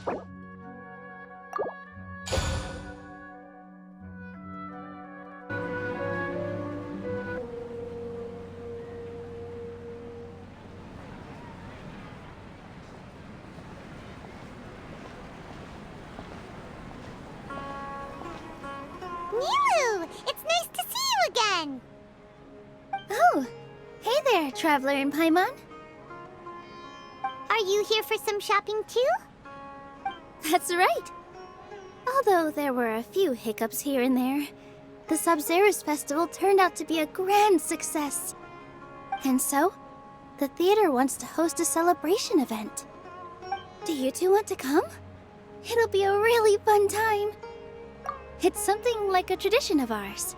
Nilou! It's nice to see you again! Oh, hey there, Traveler in Paimon. Are you here for some shopping too? That's right. Although there were a few hiccups here and there, the Sabzerus Festival turned out to be a grand success. And so, the theater wants to host a celebration event. Do you two want to come? It'll be a really fun time. It's something like a tradition of ours.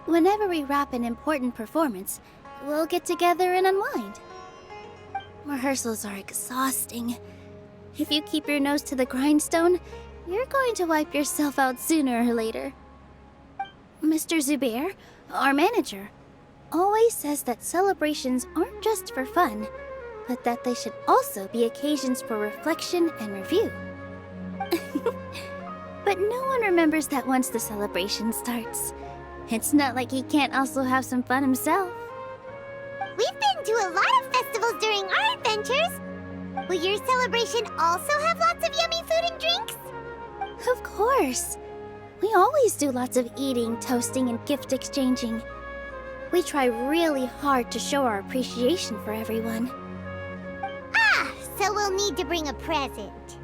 Whenever we wrap an important performance, we'll get together and unwind. Rehearsals are exhausting. If you keep your nose to the grindstone, you're going to wipe yourself out sooner or later. Mr. Zubair, our manager, always says that celebrations aren't just for fun, but that they should also be occasions for reflection and review. But no one remembers that once the celebration starts. It's not like he can't also have some fun himself. We've been to a lot of festivals during our adventures. Will your celebration also have lots of yummy food and drinks? Of course. We always do lots of eating, toasting, and gift exchanging. We try really hard to show our appreciation for everyone. Ah, so we'll need to bring a present.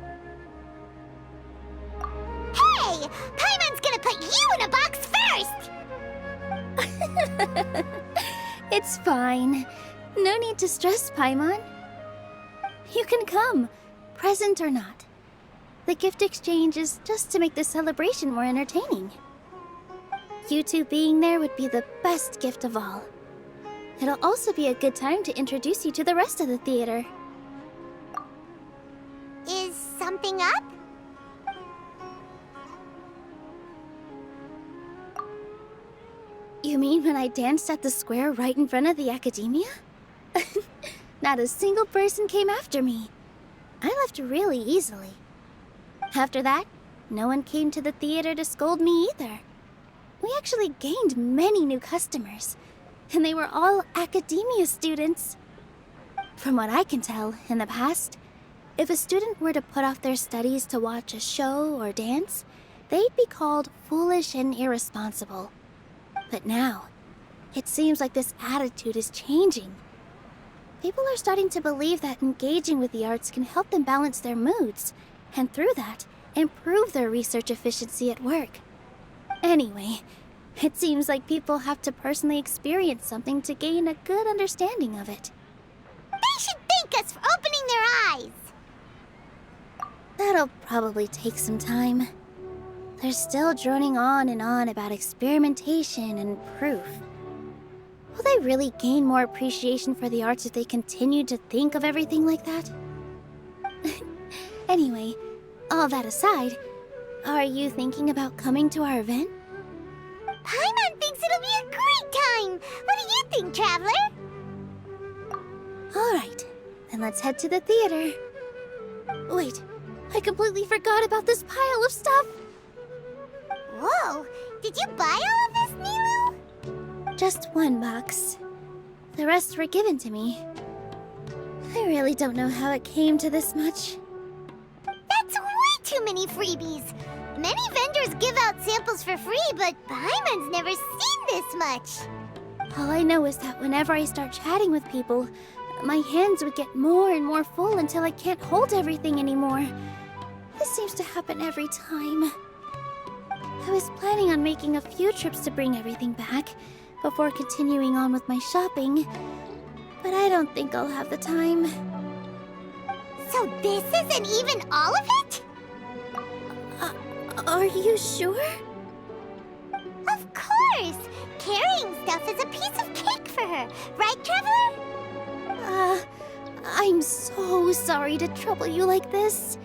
Hey! Paimon's gonna put you in a box first! It's fine. No need to stress, Paimon. You can come, present or not. The gift exchange is just to make the celebration more entertaining. You two being there would be the best gift of all. It'll also be a good time to introduce you to the rest of the theater. Is something up? You mean when I danced at the square right in front of the academia? Not a single person came after me. I left really easily. After that, no one came to the theater to scold me either. We actually gained many new customers, and they were all academia students. From what I can tell, in the past, if a student were to put off their studies to watch a show or dance, they'd be called foolish and irresponsible. But now, it seems like this attitude is changing. People are starting to believe that engaging with the arts can help them balance their moods, and through that, improve their research efficiency at work. Anyway, it seems like people have to personally experience something to gain a good understanding of it. They should thank us for opening their eyes! That'll probably take some time. They're still droning on and on about experimentation and proof. Will they really gain more appreciation for the arts if they continue to think of everything like that? Anyway, all that aside, are you thinking about coming to our event? Paimon thinks it'll be a great time! What do you think, Traveler? Alright, then let's head to the theater. Wait, I completely forgot about this pile of stuff! Whoa! Did you buy all of this, Nilou? Just one box. The rest were given to me. I really don't know how it came to this much. That's way too many freebies! Many vendors give out samples for free, but Paimon's never seen this much! All I know is that whenever I start chatting with people, my hands would get more and more full until I can't hold everything anymore. This seems to happen every time. I was planning on making a few trips to bring everything back before continuing on with my shopping, but I don't think I'll have the time. So this isn't even all of it? Are you sure? Of course! Carrying stuff is a piece of cake for her, right, Traveler? I'm so sorry to trouble you like this.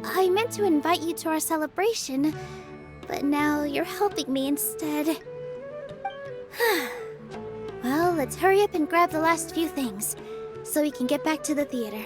I meant to invite you to our celebration, but now you're helping me instead. Well, let's hurry up and grab the last few things, so we can get back to the theater.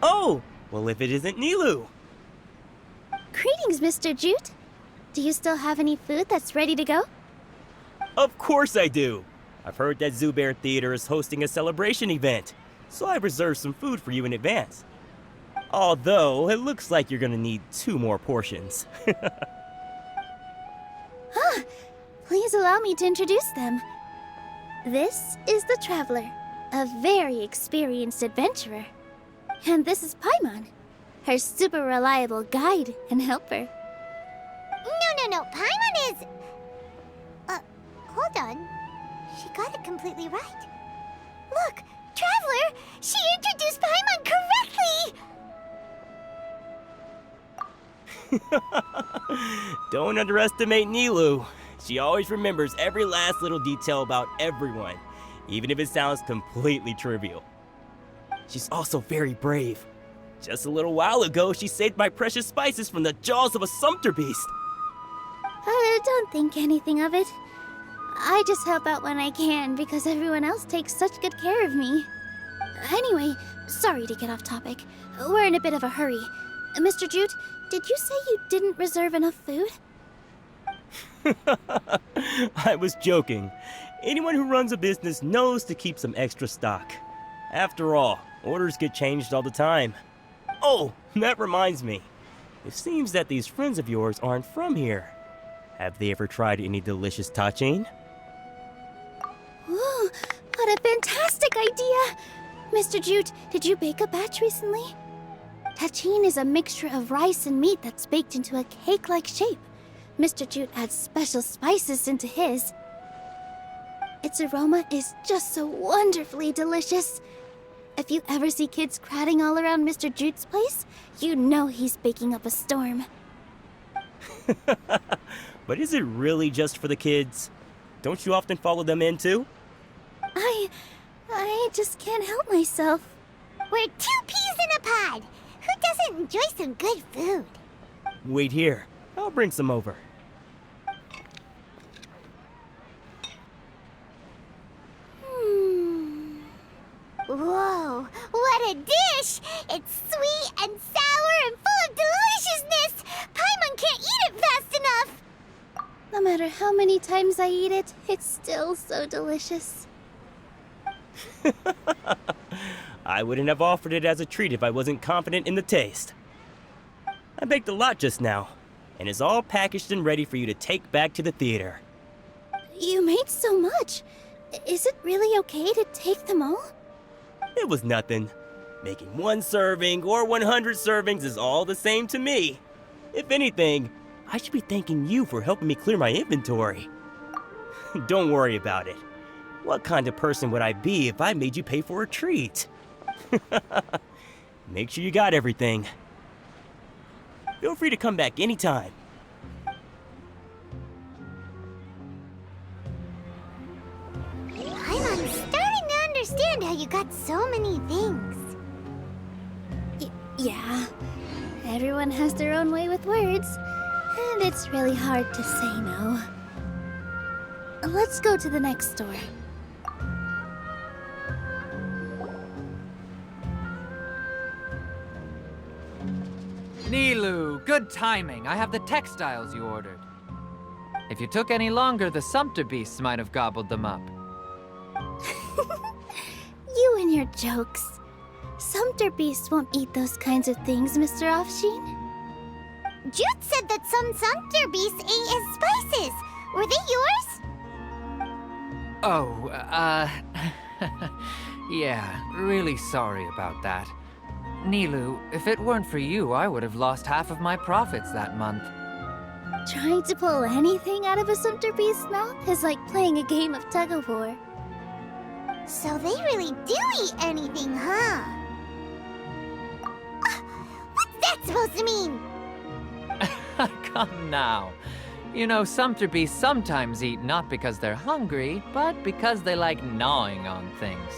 Oh, well if it isn't Nilou. Greetings, Mr. Jute. Do you still have any food that's ready to go? Of course I do. I've heard that Zubair Theater is hosting a celebration event, so I've reserved some food for you in advance. Although, it looks like you're gonna need 2 more portions. Please allow me to introduce them. This is the Traveler, a very experienced adventurer. And this is Paimon, her super reliable guide and helper. No. Paimon is... hold on. She got it completely right. Look, Traveler! She introduced Paimon correctly! Don't underestimate Nilou. She always remembers every last little detail about everyone, even if it sounds completely trivial. She's also very brave. Just a little while ago, she saved my precious spices from the jaws of a sumpter beast. Don't think anything of it. I just help out when I can because everyone else takes such good care of me. Anyway, sorry to get off topic. We're in a bit of a hurry. Mr. Jute, did you say you didn't reserve enough food? I was joking. Anyone who runs a business knows to keep some extra stock. After all, orders get changed all the time. Oh, that reminds me. It seems that these friends of yours aren't from here. Have they ever tried any delicious tachin? Ooh, what a fantastic idea! Mr. Jute, did you bake a batch recently? Tachin is a mixture of rice and meat that's baked into a cake-like shape. Mr. Jute adds special spices into his. Its aroma is just so wonderfully delicious. If you ever see kids crowding all around Mr. Jute's place, you know he's baking up a storm. But is it really just for the kids? Don't you often follow them in too? I just can't help myself. We're 2 peas in a pod! Who doesn't enjoy some good food? Wait here. I'll bring some over. Whoa, what a dish! It's sweet and sour and full of deliciousness! Paimon can't eat it fast enough! No matter how many times I eat it, it's still so delicious. I wouldn't have offered it as a treat if I wasn't confident in the taste. I baked a lot just now, and it's all packaged and ready for you to take back to the theater. You made so much. Is it really okay to take them all? It was nothing. Making 1 serving or 100 servings is all the same to me. If anything, I should be thanking you for helping me clear my inventory. Don't worry about it. What kind of person would I be if I made you pay for a treat? Make sure you got everything. Feel free to come back anytime. I'm starting to understand how you got so many things. Yeah, everyone has their own way with words, and it's really hard to say no. Let's go to the next store. Nilou, good timing. I have the textiles you ordered. If you took any longer, the sumpter beasts might have gobbled them up. You and your jokes. Sumpter beasts won't eat those kinds of things, Mr. Offsheen. Jute said that some sumpter beasts ate his spices. Were they yours? Oh, yeah, really sorry about that. Nilou, if it weren't for you, I would have lost half of my profits that month. Trying to pull anything out of a sumpter beast's mouth is like playing a game of tug-of-war. So they really do eat anything, huh? What's that supposed to mean? Come now. You know, sumpter beasts sometimes eat not because they're hungry, but because they like gnawing on things.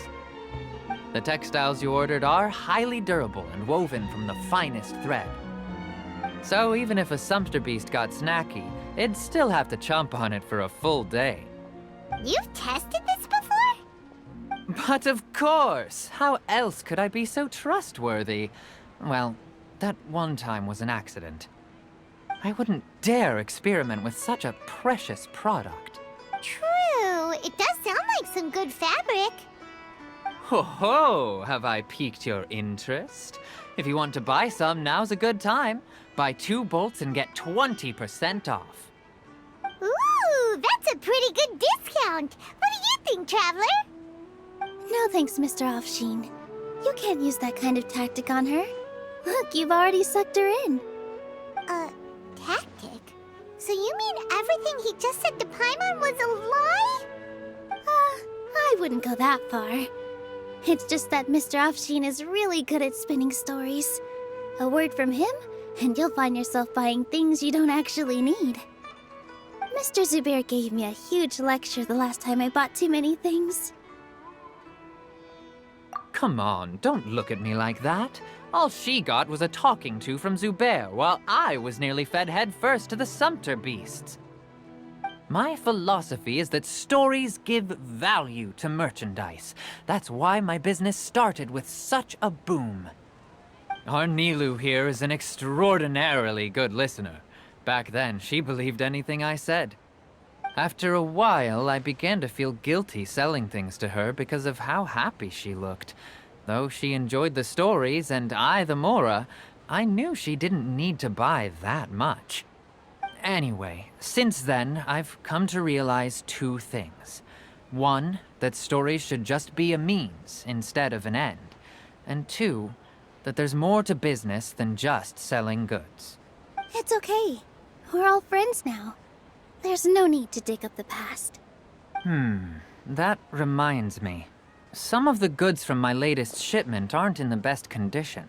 The textiles you ordered are highly durable and woven from the finest thread. So even if a sumpter beast got snacky, it'd still have to chomp on it for a full day. You've tested this before? But of course! How else could I be so trustworthy? Well, that one time was an accident. I wouldn't dare experiment with such a precious product. True. It does sound like some good fabric. Ho ho! Have I piqued your interest? If you want to buy some, now's a good time. Buy 2 bolts and get 20% off. Ooh, that's a pretty good discount. What do you think, Traveler? No thanks, Mr. Offsheen. You can't use that kind of tactic on her. Look, you've already sucked her in. Tactic? So you mean everything he just said to Paimon was a lie? I wouldn't go that far. It's just that Mr. Offsheen is really good at spinning stories. A word from him, and you'll find yourself buying things you don't actually need. Mr. Zubair gave me a huge lecture the last time I bought too many things. Come on, don't look at me like that. All she got was a talking to from Zubair, while I was nearly fed headfirst to the Sumpter beasts. My philosophy is that stories give value to merchandise. That's why my business started with such a boom. Our Nilou here is an extraordinarily good listener. Back then, she believed anything I said. After a while, I began to feel guilty selling things to her because of how happy she looked. Though she enjoyed the stories and I the Mora, I knew she didn't need to buy that much. Anyway, since then, I've come to realize 2 things. 1, that stories should just be a means instead of an end. And 2, that there's more to business than just selling goods. It's okay. We're all friends now. There's no need to dig up the past. That reminds me. Some of the goods from my latest shipment aren't in the best condition.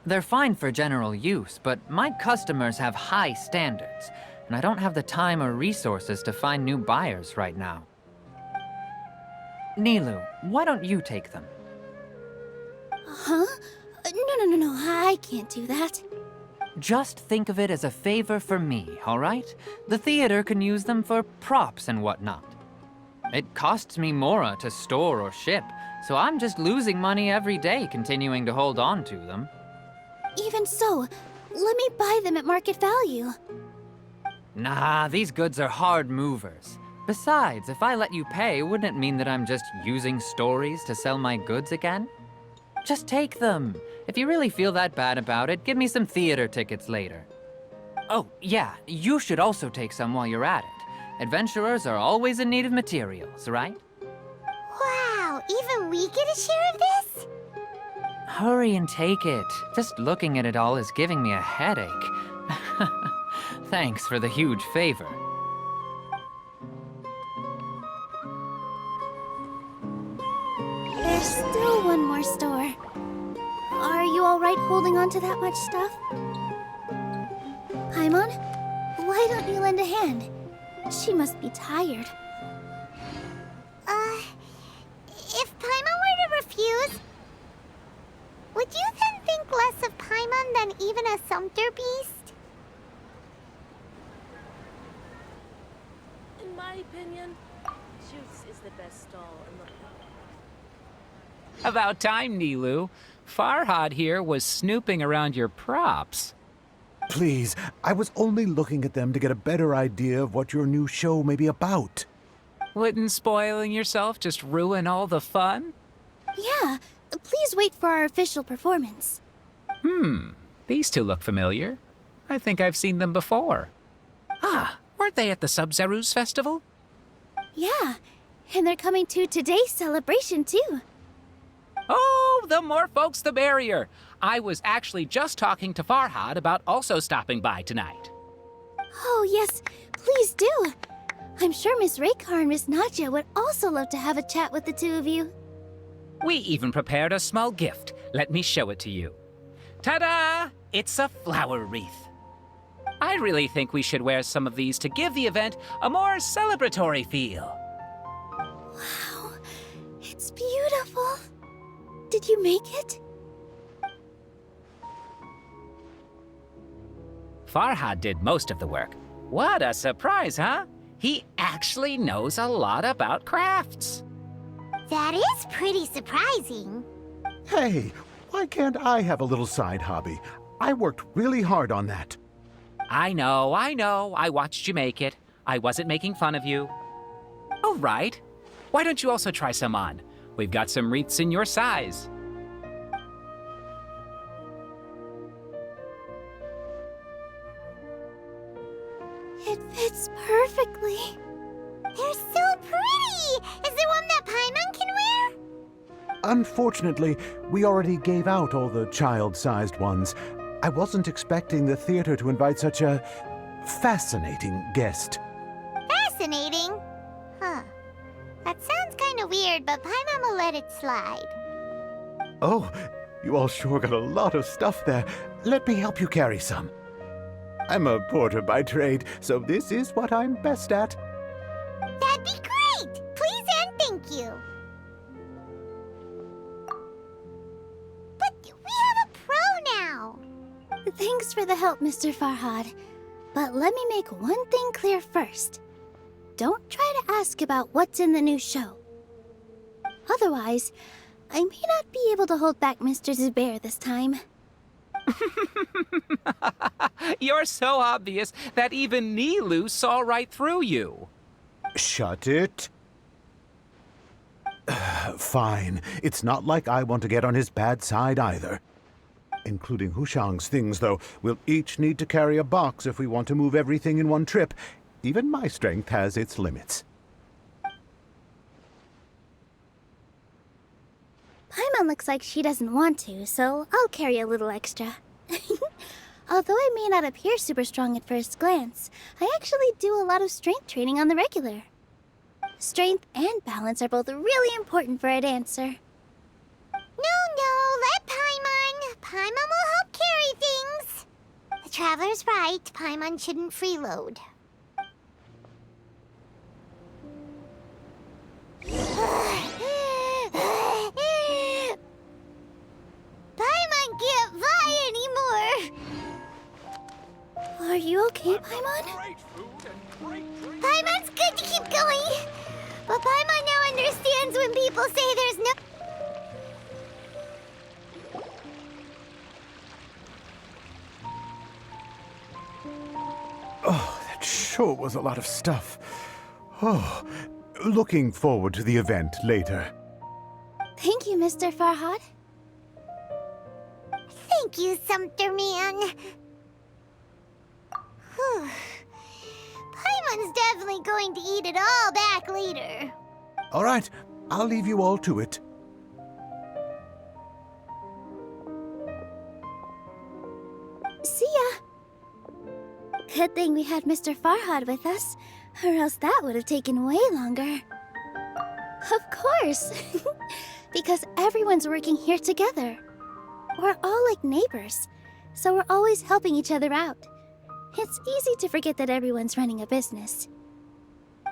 They're fine for general use, but my customers have high standards, and I don't have the time or resources to find new buyers right now. Nilou, why don't you take them? Huh? No, I can't do that. Just think of it as a favor for me, all right? The theater can use them for props and whatnot. It costs me Mora to store or ship, so I'm just losing money every day continuing to hold on to them. Even so, let me buy them at market value. Nah, these goods are hard movers. Besides, if I let you pay, wouldn't it mean that I'm just using stories to sell my goods again? Just take them. If you really feel that bad about it, give me some theater tickets later. Oh, yeah, you should also take some while you're at it. Adventurers are always in need of materials, right? Wow, even we get a share of this? Hurry and take it. Just looking at it all is giving me a headache. Thanks for the huge favor. There's still one more store. Are you all right holding on to that much stuff? Paimon, why don't you lend a hand? She must be tired. If Paimon were to refuse, would you then think less of Paimon than even a Sumpter beast? In my opinion, Juice is the best stall in the... About time, Nilou. Farhad here was snooping around your props. Please, I was only looking at them to get a better idea of what your new show may be about. Wouldn't spoiling yourself just ruin all the fun? Yeah, please wait for our official performance. These two look familiar. I think I've seen them before. Ah, weren't they at the Sub-Zerus festival? Yeah, and they're coming to today's celebration too. Oh, the more folks the merrier. I was actually just talking to Farhad about also stopping by tonight. Oh yes, please do. I'm sure Miss Raykar and Miss Nadja would also love to have a chat with the two of you. We even prepared a small gift. Let me show it to you. Ta-da! It's a flower wreath. I really think we should wear some of these to give the event a more celebratory feel. Wow, it's beautiful. Did you make it? Farhad did most of the work. What a surprise, huh? He actually knows a lot about crafts. That is pretty surprising. Hey, why can't I have a little side hobby? I worked really hard on that. I know. I watched you make it. I wasn't making fun of you. All right. Why don't you also try some on? We've got some wreaths in your size. It fits perfectly. They're so pretty! Is there one that Paimon can wear? Unfortunately, we already gave out all the child-sized ones. I wasn't expecting the theater to invite such a fascinating guest. Fascinating. Huh. That sounds kind of weird, but Paimon will let it slide. Oh, you all sure got a lot of stuff there. Let me help you carry some. I'm a porter by trade, so this is what I'm best at. That'd be great! Please and thank you. But we have a pro now. Thanks for the help, Mr. Farhad. But let me make one thing clear first. Don't try to ask about what's in the new show. Otherwise, I may not be able to hold back Mr. Zubair this time. You're so obvious that even Nilou saw right through you. Shut it. Fine. It's not like I want to get on his bad side either. Including Hushang's things, though. We'll each need to carry a box if we want to move everything in one trip. Even my strength has its limits. Paimon looks like she doesn't want to, so I'll carry a little extra. Although I may not appear super strong at first glance, I actually do a lot of strength training on the regular. Strength and balance are both really important for a dancer. No, let Paimon. Paimon will help carry things. The Traveler's right. Paimon shouldn't freeload. Paimon can't fly anymore. Are you okay, Paimon? Paimon's good to keep going. But Paimon now understands when people say there's no... Oh, that sure was a lot of stuff. Oh, looking forward to the event later. Thank you, Mr. Farhad. Thank you, Sumpter Man. Whew. Paimon's definitely going to eat it all back later. All right, I'll leave you all to it. See ya. Good thing we had Mr. Farhad with us, or else that would have taken way longer. Of course, because everyone's working here together. We're all like neighbors, so we're always helping each other out. It's easy to forget that everyone's running a business.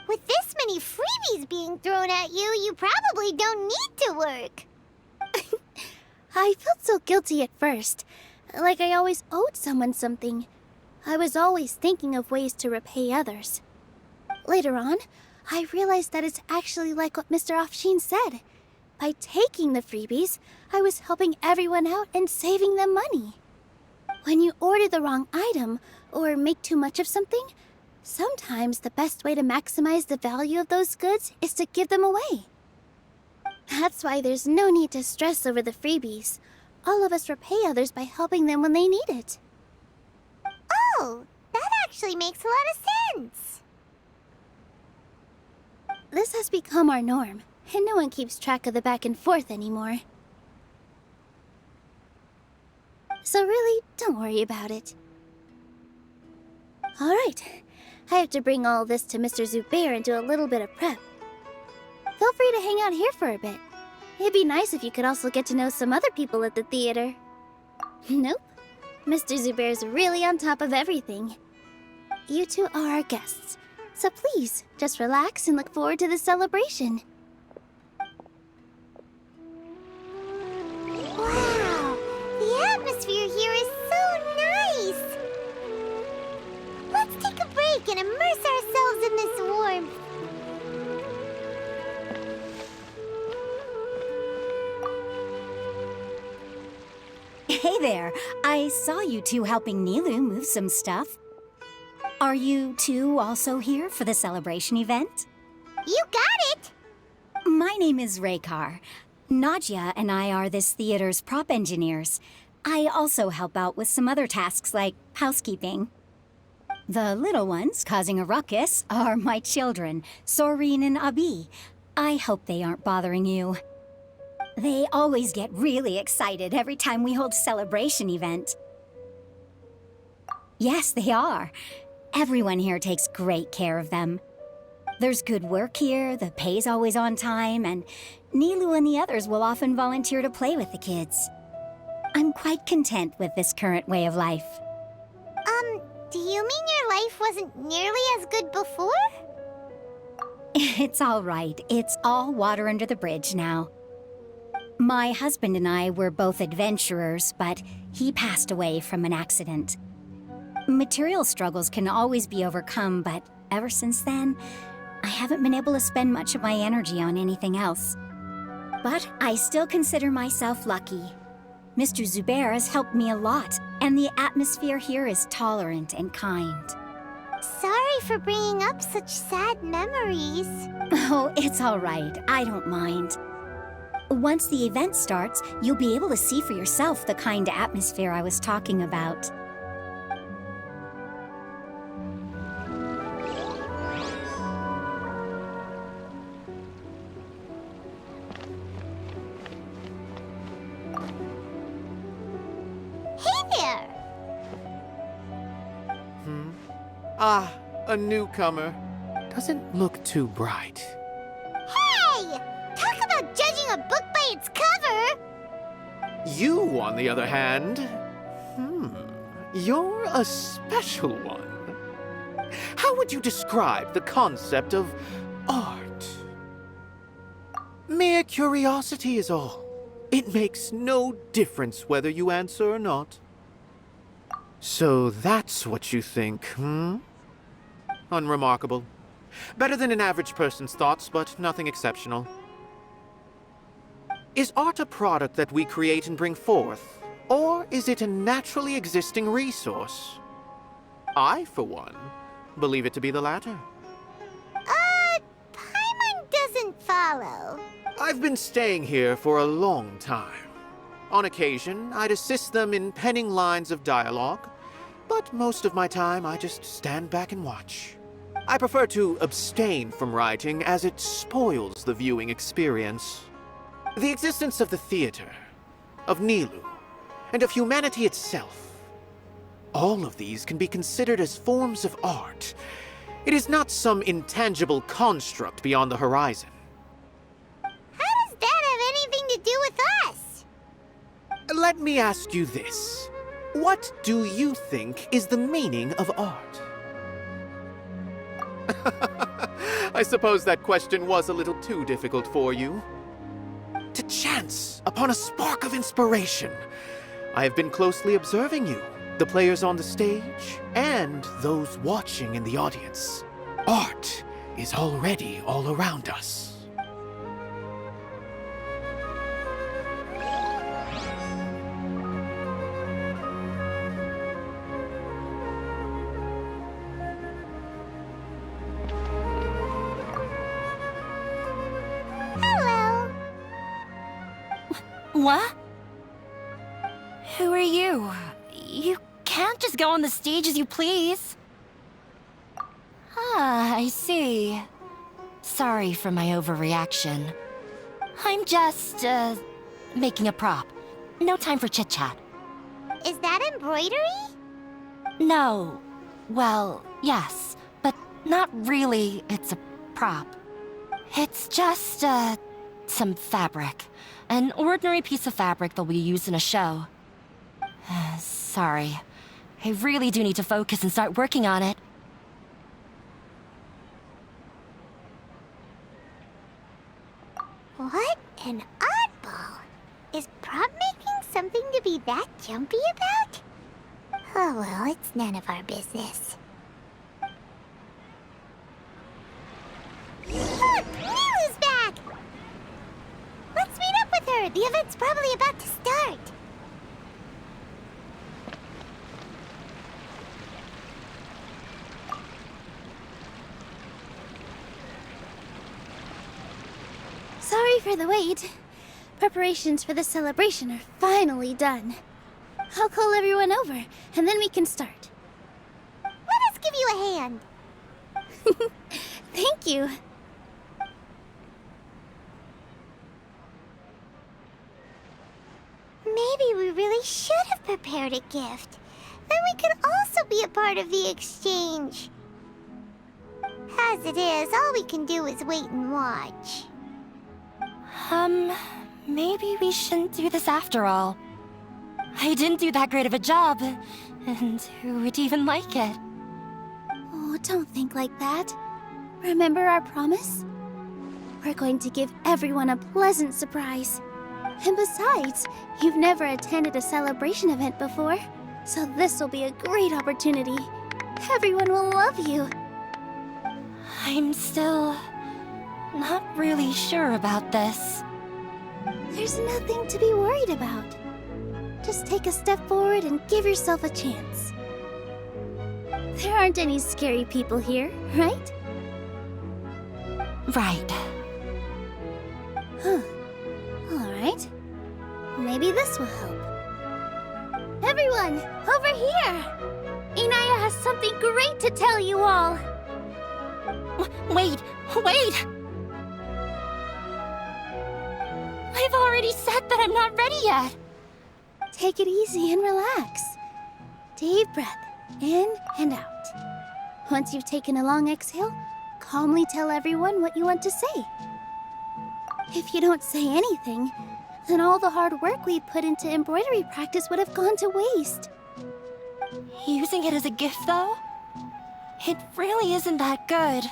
With this many freebies being thrown at you, you probably don't need to work. I felt so guilty at first, like I always owed someone something. I was always thinking of ways to repay others. Later on, I realized that it's actually like what Mr. Afshin said. By taking the freebies, I was helping everyone out and saving them money. When you order the wrong item, or make too much of something, sometimes the best way to maximize the value of those goods is to give them away. That's why there's no need to stress over the freebies. All of us repay others by helping them when they need it. Oh, that actually makes a lot of sense. This has become our norm, and no one keeps track of the back and forth anymore. So really, don't worry about it. All right, I have to bring all this to Mr. Zubair and do a little bit of prep. Feel free to hang out here for a bit. It'd be nice if you could also get to know some other people at the theater. Nope. Mr. Zubair's really on top of everything. You two are our guests, so please, just relax and look forward to the celebration. Wow, the atmosphere here is so nice. Let's take a break and immerse ourselves in this warmth. there. I saw you two helping Nilou move some stuff. Are you two also here for the celebration event? You got it! My name is Raykar. Nadia and I are this theater's prop engineers. I also help out with some other tasks like housekeeping. The little ones causing a ruckus are my children, Soreen and Abi. I hope they aren't bothering you. They always get really excited every time we hold a celebration event. Yes, they are. Everyone here takes great care of them. There's good work here, the pay's always on time, and Nilou and the others will often volunteer to play with the kids. I'm quite content with this current way of life. Do you mean your life wasn't nearly as good before? It's all right. It's all water under the bridge now. My husband and I were both adventurers, but he passed away from an accident. Material struggles can always be overcome, but ever since then, I haven't been able to spend much of my energy on anything else. But I still consider myself lucky. Mr. Zubair has helped me a lot, and the atmosphere here is tolerant and kind. Sorry for bringing up such sad memories. Oh, it's all right. I don't mind. Once the event starts, you'll be able to see for yourself the kind of atmosphere I was talking about. Hey there! Ah, a newcomer. Doesn't look too bright. Hey! Talk about judging a book by its cover! You, on the other hand, you're a special one. How would you describe the concept of art? Mere curiosity is all. It makes no difference whether you answer or not. So that's what you think, Unremarkable. Better than an average person's thoughts, but nothing exceptional. Is art a product that we create and bring forth, or is it a naturally existing resource? I, for one, believe it to be the latter. Paimon doesn't follow. I've been staying here for a long time. On occasion, I'd assist them in penning lines of dialogue, but most of my time I just stand back and watch. I prefer to abstain from writing as it spoils the viewing experience. The existence of the theater, of Nilou, and of humanity itself. All of these can be considered as forms of art. It is not some intangible construct beyond the horizon. How does that have anything to do with us? Let me ask you this. What do you think is the meaning of art? I suppose that question was a little too difficult for you. To chance upon a spark of inspiration. I have been closely observing you, the players on the stage, and those watching in the audience. Art is already all around us. Hello. What? Who are you? You can't just go on the stage as you please. Ah, I see. Sorry for my overreaction. I'm just, making a prop. No time for chit-chat. Is that embroidery? No. Well, yes, but not really. It's a prop. It's just, some fabric. An ordinary piece of fabric that we use in a show. Sorry. I really do need to focus and start working on it. What an oddball. Is prop making something to be that jumpy about? Oh well, it's none of our business. Look! Nilou's back! Let's meet up with her. The event's probably about to start. for the wait. Preparations for the celebration are finally done. I'll call everyone over, and then we can start. Let us give you a hand. Thank you. Maybe we really should have prepared a gift. Then we could also be a part of the exchange. As it is, all we can do is wait and watch. Maybe we shouldn't do this after all. I didn't do that great of a job, and who would even like it? Oh, don't think like that. Remember our promise? We're going to give everyone a pleasant surprise. And besides, you've never attended a celebration event before, so this will be a great opportunity. Everyone will love you. I'm still not really sure about this. There's nothing to be worried about. Just take a step forward and give yourself a chance. There aren't any scary people here, right? Right. Huh. Alright. Maybe this will help. Everyone, over here! Inaya has something great to tell you all! Wait! I've already said that I'm not ready yet! Take it easy and relax. Deep breath, in and out. Once you've taken a long exhale, calmly tell everyone what you want to say. If you don't say anything, then all the hard work we put into embroidery practice would have gone to waste. Using it as a gift, though? It really isn't that good.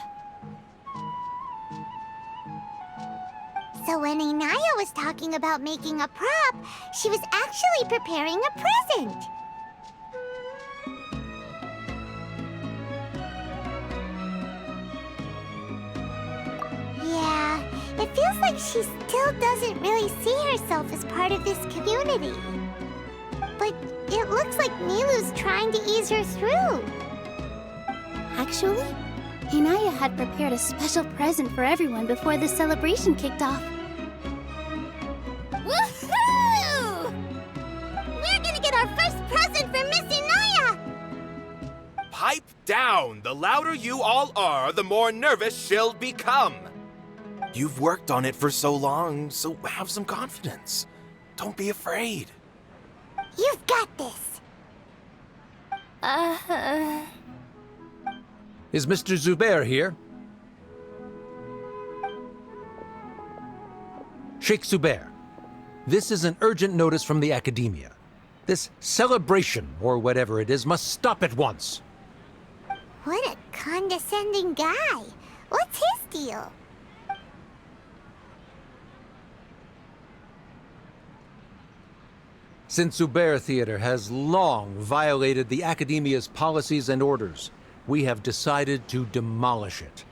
So when Inaya was talking about making a prop, she was actually preparing a present. Yeah, it feels like she still doesn't really see herself as part of this community. But it looks like Nilou's trying to ease her through. Actually, Inaya had prepared a special present for everyone before the celebration kicked off. Woohoo! We're gonna get our first present for Miss Inaya! Pipe down! The louder you all are, the more nervous she'll become. You've worked on it for so long, so have some confidence. Don't be afraid. You've got this. Is Mr. Zubair here? Sheikh Zubair, this is an urgent notice from the Academia. This celebration, or whatever it is, must stop at once. What a condescending guy. What's his deal? Since Zubair Theater has long violated the Academia's policies and orders, we have decided to demolish it.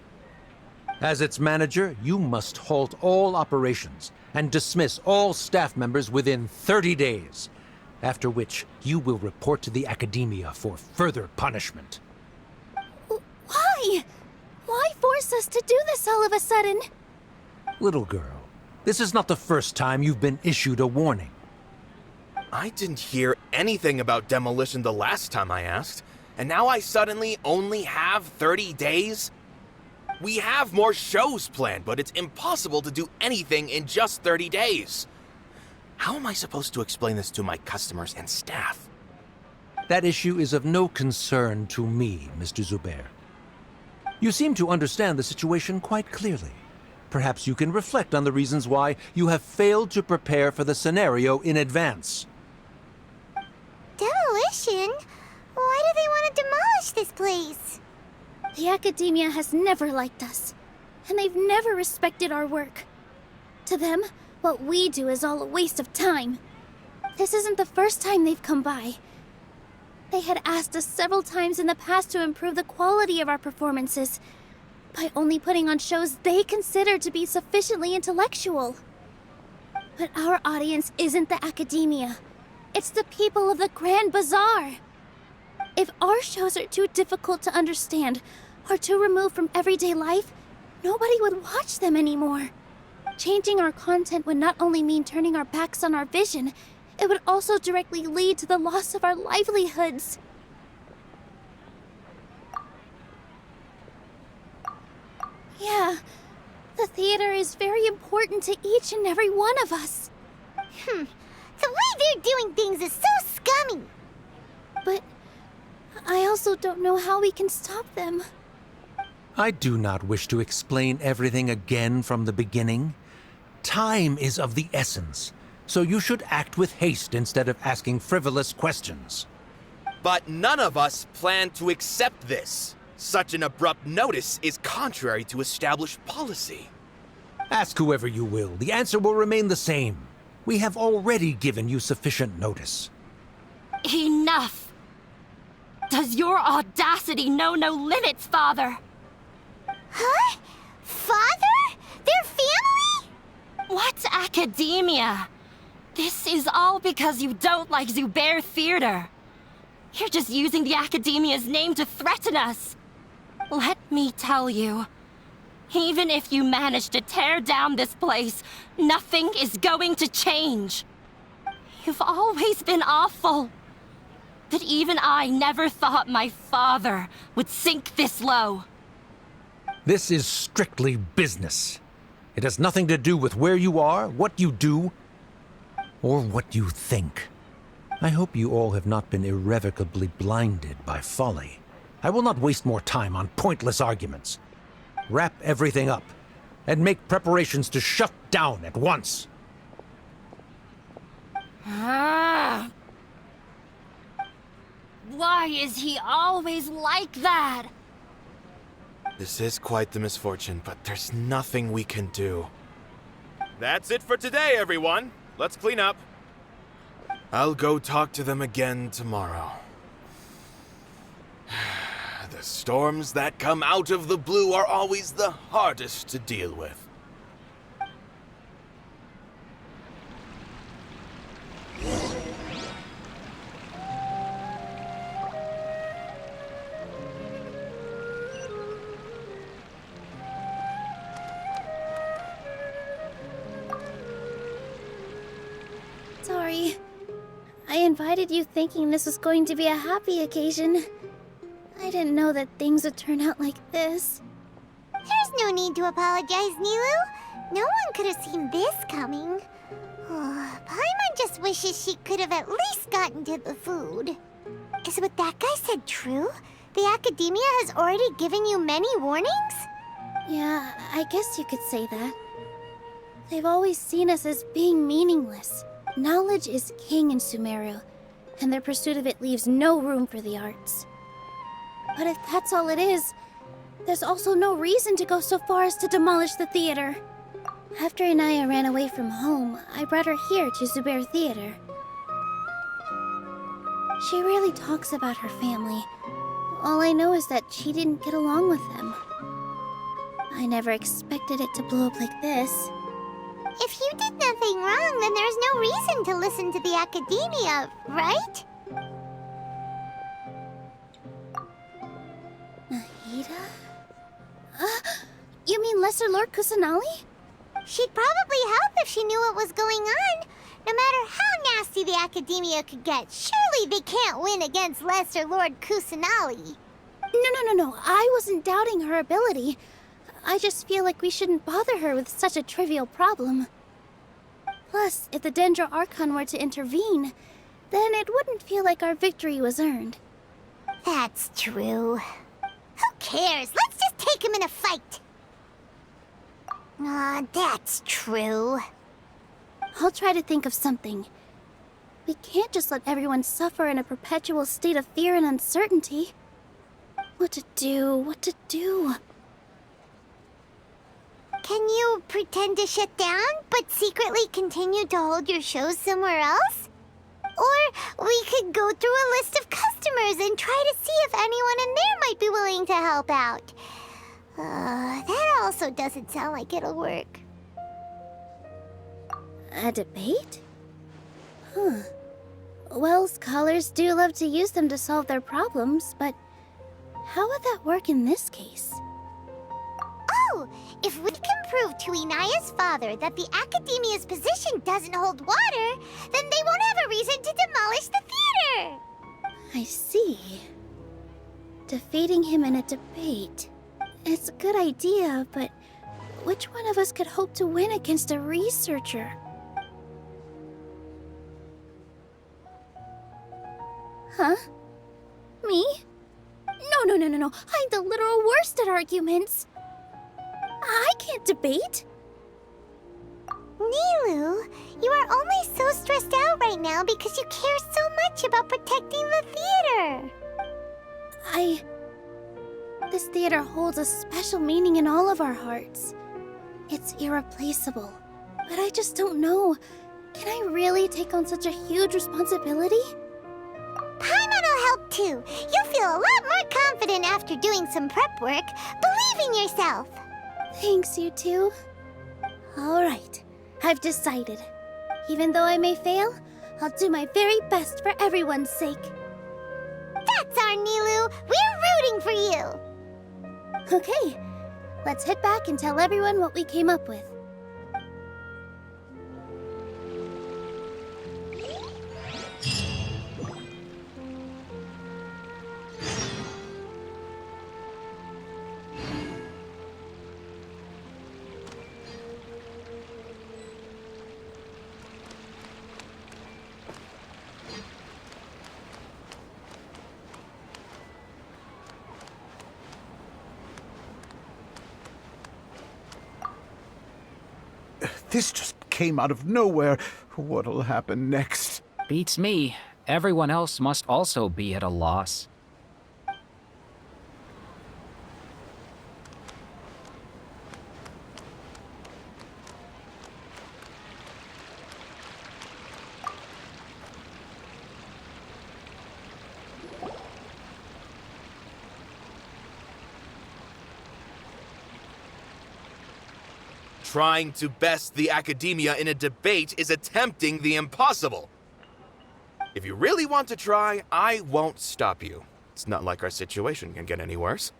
As its manager, you must halt all operations and dismiss all staff members within 30 days, after which you will report to the Academia for further punishment. Why? Why force us to do this all of a sudden? Little girl, this is not the first time you've been issued a warning. I didn't hear anything about demolition the last time I asked, and now I suddenly only have 30 days? We have more shows planned, but it's impossible to do anything in just 30 days. How am I supposed to explain this to my customers and staff? That issue is of no concern to me, Mr. Zubair. You seem to understand the situation quite clearly. Perhaps you can reflect on the reasons why you have failed to prepare for the scenario in advance. Demolition? Why do they want to demolish this place? The Academia has never liked us, and they've never respected our work. To them, what we do is all a waste of time. This isn't the first time they've come by. They had asked us several times in the past to improve the quality of our performances by only putting on shows they consider to be sufficiently intellectual. But our audience isn't the Academia. It's the people of the Grand Bazaar. If our shows are too difficult to understand or too removed from everyday life, nobody would watch them anymore. Changing our content would not only mean turning our backs on our vision, it would also directly lead to the loss of our livelihoods. Yeah, the theater is very important to each and every one of us. The way they're doing things is so scummy. But I also don't know how we can stop them. I do not wish to explain everything again from the beginning. Time is of the essence, so you should act with haste instead of asking frivolous questions. But none of us plan to accept this. Such an abrupt notice is contrary to established policy. Ask whoever you will, the answer will remain the same. We have already given you sufficient notice. Enough! Does your audacity know no limits, Father? Huh? Father? Their family? What academia? This is all because you don't like Zubair Theater. You're just using the academia's name to threaten us. Let me tell you, even if you manage to tear down this place, nothing is going to change. You've always been awful. But even I never thought my father would sink this low. This is strictly business. It has nothing to do with where you are, what you do, or what you think. I hope you all have not been irrevocably blinded by folly. I will not waste more time on pointless arguments. Wrap everything up, and make preparations to shut down at once. Why is he always like that? This is quite the misfortune, but there's nothing we can do. That's it for today, everyone. Let's clean up. I'll go talk to them again tomorrow. The storms that come out of the blue are always the hardest to deal with. Sorry. I invited you thinking this was going to be a happy occasion. I didn't know that things would turn out like this. There's no need to apologize, Nilou. No one could have seen this coming. Paimon just wishes she could have at least gotten to the food. Is what that guy said true? The Academia has already given you many warnings? Yeah, I guess you could say that. They've always seen us as being meaningless. Knowledge is king in Sumeru, and their pursuit of it leaves no room for the arts. But if that's all it is, there's also no reason to go so far as to demolish the theater. After Inaya ran away from home, I brought her here to Zubair Theater. She rarely talks about her family. All I know is that she didn't get along with them. I never expected it to blow up like this. If you did nothing wrong, then there's no reason to listen to the Academia, right? Nahida? You mean Lesser Lord Kusanali? She'd probably help if she knew what was going on. No matter how nasty the Academia could get, surely they can't win against Lesser Lord Kusanali. No. I wasn't doubting her ability. I just feel like we shouldn't bother her with such a trivial problem. Plus, if the Dendro Archon were to intervene, then it wouldn't feel like our victory was earned. That's true. Who cares? Let's just take him in a fight. That's true. I'll try to think of something. We can't just let everyone suffer in a perpetual state of fear and uncertainty. What to do? Can you pretend to shut down, but secretly continue to hold your shows somewhere else? Or we could go through a list of customers and try to see if anyone in there might be willing to help out. That also doesn't sound like it'll work. A debate? Well, scholars do love to use them to solve their problems, but how would that work in this case? go! If we can prove to Inaya's father that the Academia's position doesn't hold water, then they won't have a reason to demolish the theater! I see. Defeating him in a debate. It's a good idea, but which one of us could hope to win against a researcher? Huh? Me? No. I'm the literal worst at arguments. I can't debate. Nilou, you are only so stressed out right now because you care so much about protecting the theater. This theater holds a special meaning in all of our hearts. It's irreplaceable. But I just don't know. Can I really take on such a huge responsibility? Paimon'll help too. You'll feel a lot more confident after doing some prep work. Believe in yourself. Thanks, you two. Alright, I've decided. Even though I may fail, I'll do my very best for everyone's sake. That's our Nilou. We're rooting for you. Okay, let's head back and tell everyone what we came up with. This just came out of nowhere. What'll happen next? Beats me. Everyone else must also be at a loss. Trying to best the Academia in a debate is attempting the impossible. If you really want to try, I won't stop you. It's not like our situation can get any worse.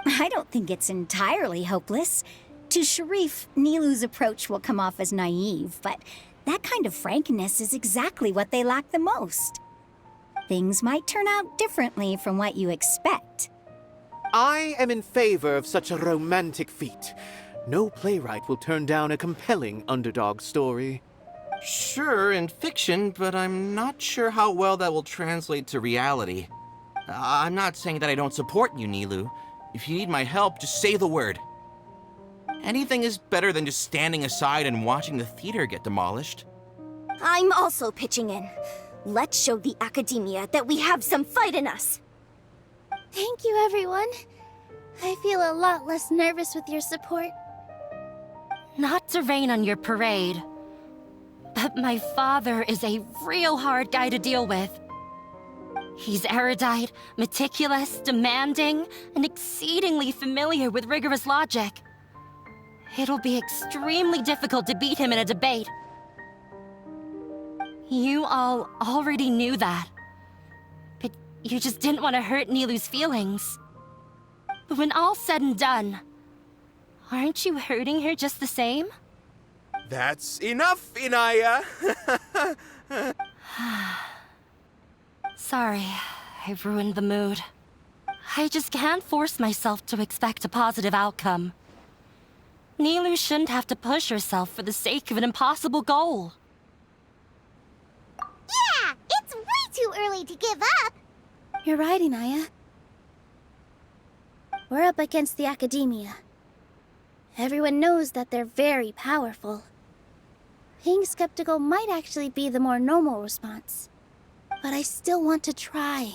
I don't think it's entirely hopeless. To Sharif, Nilou's approach will come off as naive, but that kind of frankness is exactly what they lack the most. Things might turn out differently from what you expect. I am in favor of such a romantic feat. No playwright will turn down a compelling underdog story. Sure, in fiction, but I'm not sure how well that will translate to reality. I'm not saying that I don't support you, Nilou. If you need my help, just say the word. Anything is better than just standing aside and watching the theater get demolished. I'm also pitching in. Let's show the Academia that we have some fight in us. Thank you, everyone. I feel a lot less nervous with your support. Not to rain on your parade, but my father is a real hard guy to deal with. He's erudite, meticulous, demanding, and exceedingly familiar with rigorous logic. It'll be extremely difficult to beat him in a debate. You all already knew that, but you just didn't want to hurt Nilou's feelings. But when all's said and done, aren't you hurting her just the same? That's enough, Inaya! Sorry, I ruined the mood. I just can't force myself to expect a positive outcome. Nilou shouldn't have to push herself for the sake of an impossible goal. Yeah, it's way too early to give up. You're right, Inaya. We're up against the Academia. Everyone knows that they're very powerful. Being skeptical might actually be the more normal response. But I still want to try.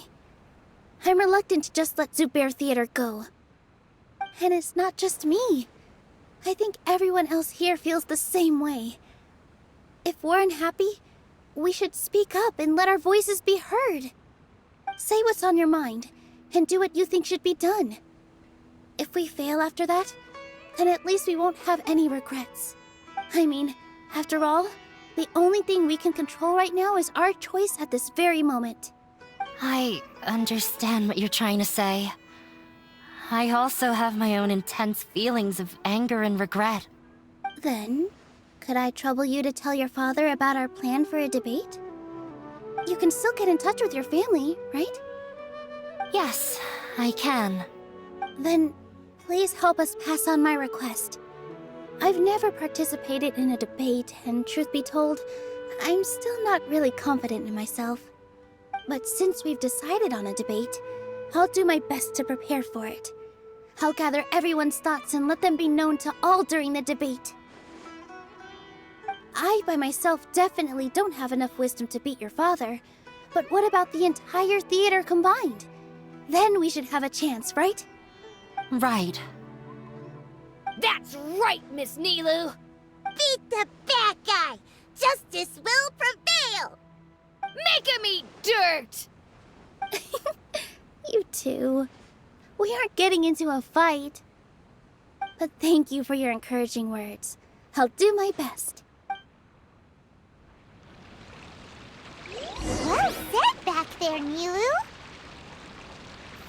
I'm reluctant to just let Zubair Theater go. And it's not just me. I think everyone else here feels the same way. If we're unhappy, we should speak up and let our voices be heard. Say what's on your mind, and do what you think should be done. If we fail after that, then at least we won't have any regrets. I mean, after all, the only thing we can control right now is our choice at this very moment. I understand what you're trying to say. I also have my own intense feelings of anger and regret. Then, could I trouble you to tell your father about our plan for a debate? You can still get in touch with your family, right? Yes, I can. Then, please help us pass on my request. I've never participated in a debate, and truth be told, I'm still not really confident in myself. But since we've decided on a debate, I'll do my best to prepare for it. I'll gather everyone's thoughts and let them be known to all during the debate. I, by myself, definitely don't have enough wisdom to beat your father. But what about the entire theater combined? Then we should have a chance, right? Right. That's right, Miss Nilou! Beat the bad guy! Justice will prevail! Make him eat dirt! You two. We aren't getting into a fight. But thank you for your encouraging words. I'll do my best. Well said back there, Nilou.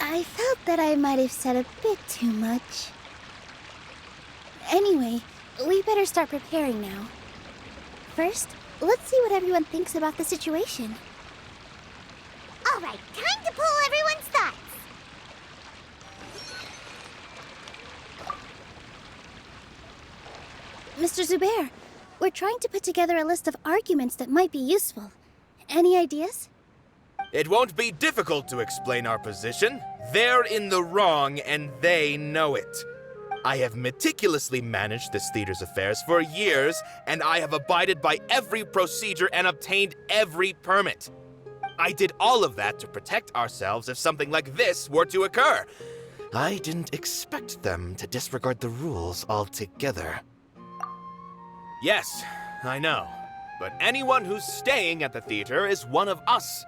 I felt that I might have said a bit too much. Anyway, we better start preparing now. First, let's see what everyone thinks about the situation. All right, time to pull everyone's thoughts. Mr. Zubair, we're trying to put together a list of arguments that might be useful. Any ideas? It won't be difficult to explain our position. They're in the wrong, and they know it. I have meticulously managed this theater's affairs for years, and I have abided by every procedure and obtained every permit. I did all of that to protect ourselves if something like this were to occur. I didn't expect them to disregard the rules altogether. Yes, I know. But anyone who's staying at the theater is one of us.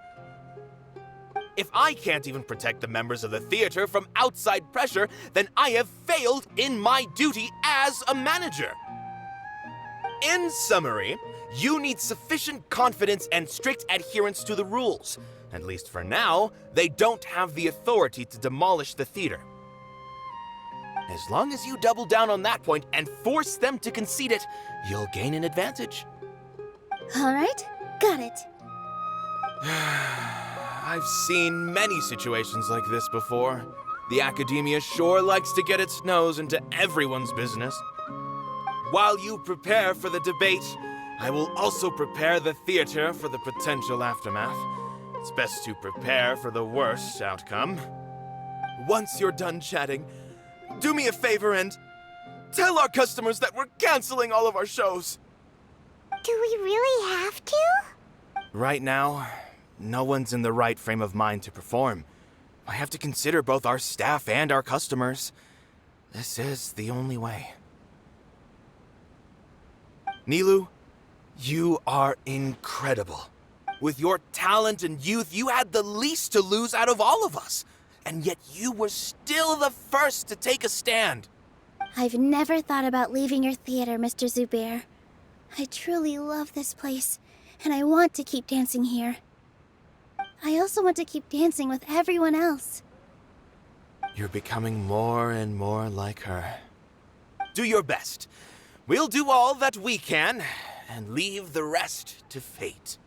If I can't even protect the members of the theater from outside pressure, then I have failed in my duty as a manager. In summary, you need sufficient confidence and strict adherence to the rules. At least for now, they don't have the authority to demolish the theater. As long as you double down on that point and force them to concede it, you'll gain an advantage. All right, got it. I've seen many situations like this before. The academia sure likes to get its nose into everyone's business. While you prepare for the debate, I will also prepare the theater for the potential aftermath. It's best to prepare for the worst outcome. Once you're done chatting, do me a favor and tell our customers that we're canceling all of our shows. Do we really have to? Right now, no one's in the right frame of mind to perform. I have to consider both our staff and our customers. This is the only way. Nilou, you are incredible. With your talent and youth, you had the least to lose out of all of us. And yet you were still the first to take a stand. I've never thought about leaving your theater, Mr. Zubair. I truly love this place, and I want to keep dancing here. I also want to keep dancing with everyone else. You're becoming more and more like her. Do your best. We'll do all that we can, and leave the rest to fate.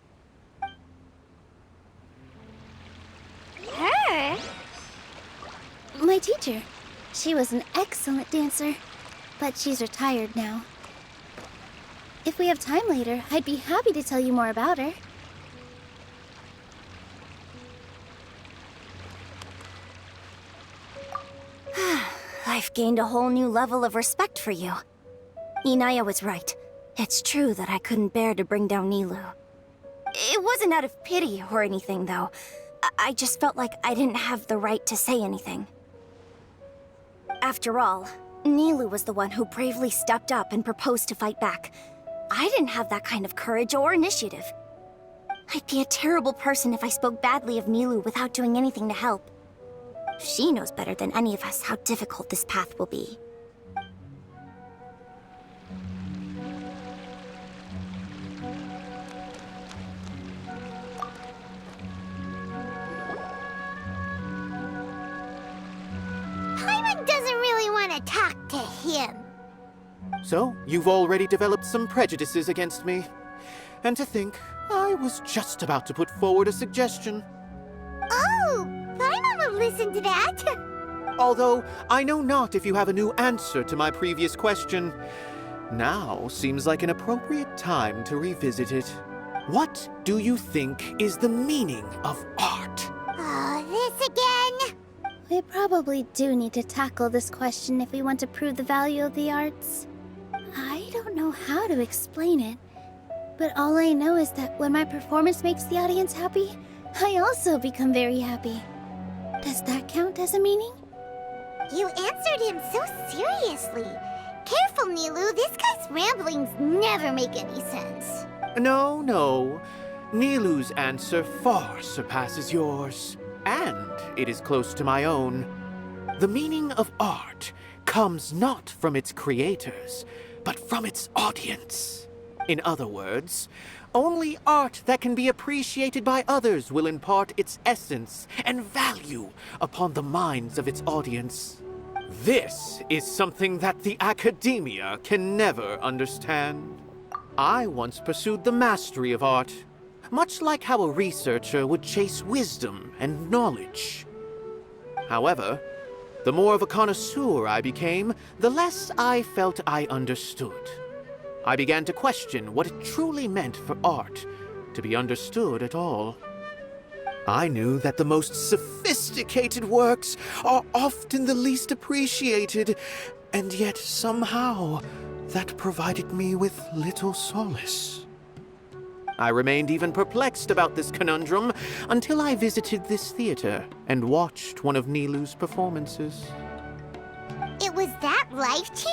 Her? My teacher. She was an excellent dancer, but she's retired now. If we have time later, I'd be happy to tell you more about her. I've gained a whole new level of respect for you. Inaya was right. It's true that I couldn't bear to bring down Nilou. It wasn't out of pity or anything, though. I just felt like I didn't have the right to say anything. After all, Nilou was the one who bravely stepped up and proposed to fight back. I didn't have that kind of courage or initiative. I'd be a terrible person if I spoke badly of Nilou without doing anything to help. She knows better than any of us how difficult this path will be. Paimon talk to him. So, you've already developed some prejudices against me. And to think, I was just about to put forward a suggestion. Oh, Paimon will listen to that. Although, I know not if you have a new answer to my previous question. Now seems like an appropriate time to revisit it. What do you think is the meaning of art? Oh, this again? We probably do need to tackle this question if we want to prove the value of the arts. I don't know how to explain it, but all I know is that when my performance makes the audience happy, I also become very happy. Does that count as a meaning? You answered him so seriously. Careful, Nilou. This guy's ramblings never make any sense. No, no. Nilou's answer far surpasses yours, and it is close to my own. The meaning of art comes not from its creators, but from its audience. In other words, only art that can be appreciated by others will impart its essence and value upon the minds of its audience. This is something that the academia can never understand. I once pursued the mastery of art, much like how a researcher would chase wisdom and knowledge. However, the more of a connoisseur I became, the less I felt I understood. I began to question what it truly meant for art to be understood at all. I knew that the most sophisticated works are often the least appreciated, and yet somehow that provided me with little solace. I remained even perplexed about this conundrum until I visited this theater and watched one of Nilou's performances. It was that life-changing?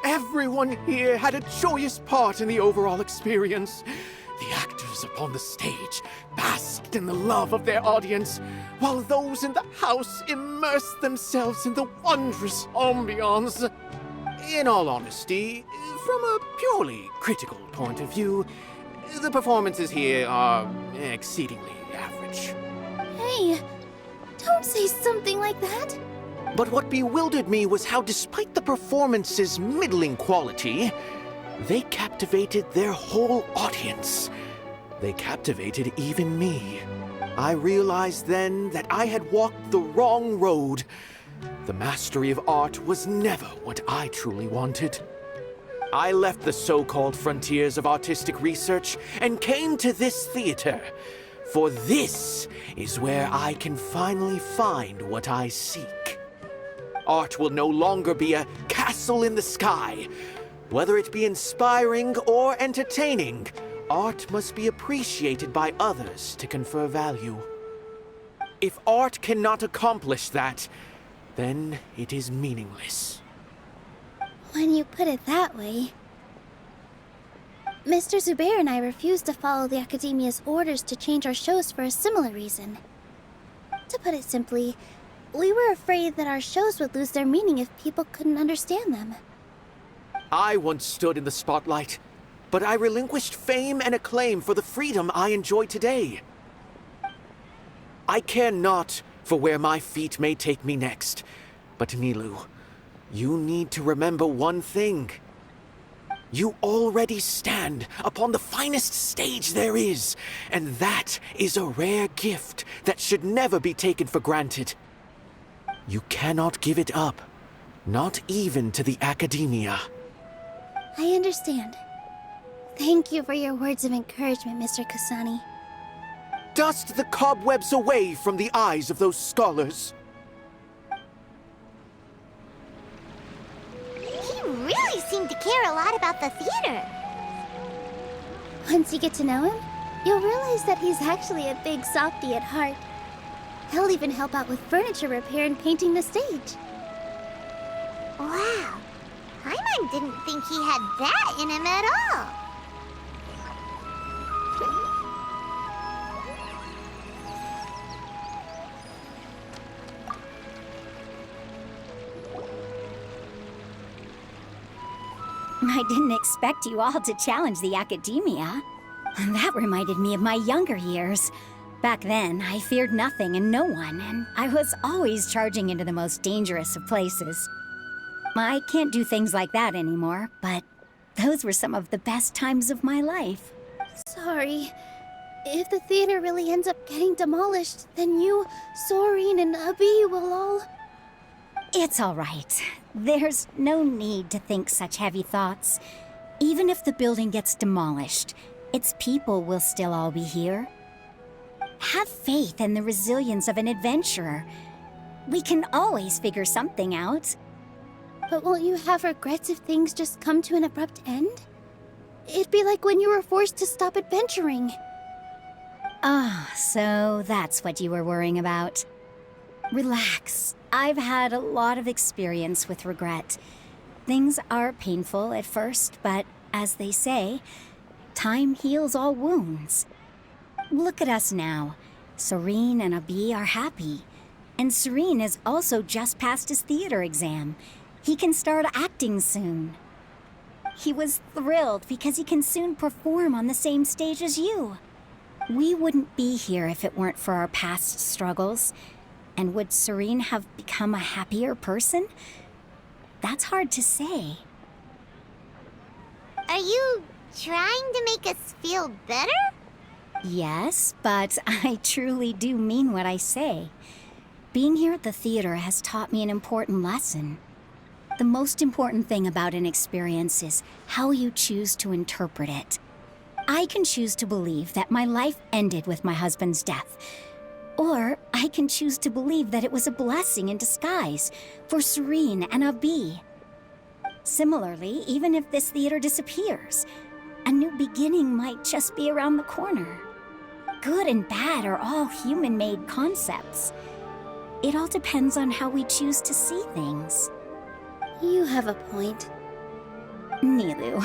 Everyone here had a joyous part in the overall experience. The actors upon the stage basked in the love of their audience, while those in the house immersed themselves in the wondrous ambiance. In all honesty, from a purely critical point of view, the performances here are exceedingly average. Hey, don't say something like that. But what bewildered me was how, despite the performance's middling quality, they captivated their whole audience. They captivated even me. I realized then that I had walked the wrong road. The mastery of art was never what I truly wanted. I left the so-called frontiers of artistic research and came to this theater, for this is where I can finally find what I seek. Art will no longer be a castle in the sky. Whether it be inspiring or entertaining, art must be appreciated by others to confer value. If art cannot accomplish that, then it is meaningless. When you put it that way... Mr. Zubair and I refused to follow the Academia's orders to change our shows for a similar reason. To put it simply, we were afraid that our shows would lose their meaning if people couldn't understand them. I once stood in the spotlight, but I relinquished fame and acclaim for the freedom I enjoy today. I care not for where my feet may take me next, but Nilou, you need to remember one thing. You already stand upon the finest stage there is, and that is a rare gift that should never be taken for granted. You cannot give it up, not even to the Academia. I understand. Thank you for your words of encouragement, Mr. Kasani. Dust the cobwebs away from the eyes of those scholars. He really seemed to care a lot about the theater. Once you get to know him, you'll realize that he's actually a big softy at heart. He'll even help out with furniture repair and painting the stage. Wow. Paimon didn't think he had that in him at all. I didn't expect you all to challenge the Academia. And that reminded me of my younger years. Back then, I feared nothing and no one, and I was always charging into the most dangerous of places. I can't do things like that anymore, but those were some of the best times of my life. Sorry. If the theater really ends up getting demolished, then you, Soren, and Abby will all... It's all right. There's no need to think such heavy thoughts. Even if the building gets demolished, its people will still all be here. Have faith in the resilience of an adventurer. We can always figure something out. But won't you have regrets if things just come to an abrupt end? It'd be like when you were forced to stop adventuring. Ah, so that's what you were worrying about. Relax. I've had a lot of experience with regret. Things are painful at first, but as they say, time heals all wounds. Look at us now. Soren and Abby are happy. And Soren has also just passed his theater exam. He can start acting soon. He was thrilled because he can soon perform on the same stage as you. We wouldn't be here if it weren't for our past struggles. And would Soren have become a happier person? That's hard to say. Are you trying to make us feel better? Yes, but I truly do mean what I say. Being here at the theater has taught me an important lesson. The most important thing about an experience is how you choose to interpret it. I can choose to believe that my life ended with my husband's death. Or I can choose to believe that it was a blessing in disguise for Soren and Abby. Similarly, even if this theater disappears, a new beginning might just be around the corner. Good and bad are all human-made concepts. It all depends on how we choose to see things. You have a point. Nilou,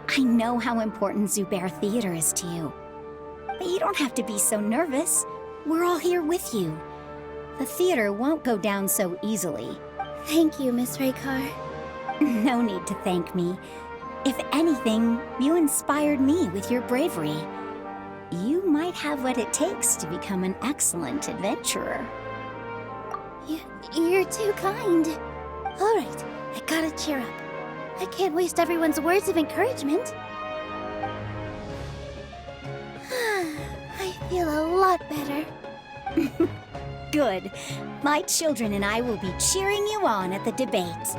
I know how important Zubair Theater is to you. But you don't have to be so nervous. We're all here with you. The theater won't go down so easily. Thank you, Miss Raykar. No need to thank me. If anything, you inspired me with your bravery. You might have what it takes to become an excellent adventurer. You're too kind. All right, I gotta cheer up. I can't waste everyone's words of encouragement. I feel a lot better. Good. My children and I will be cheering you on at the debate.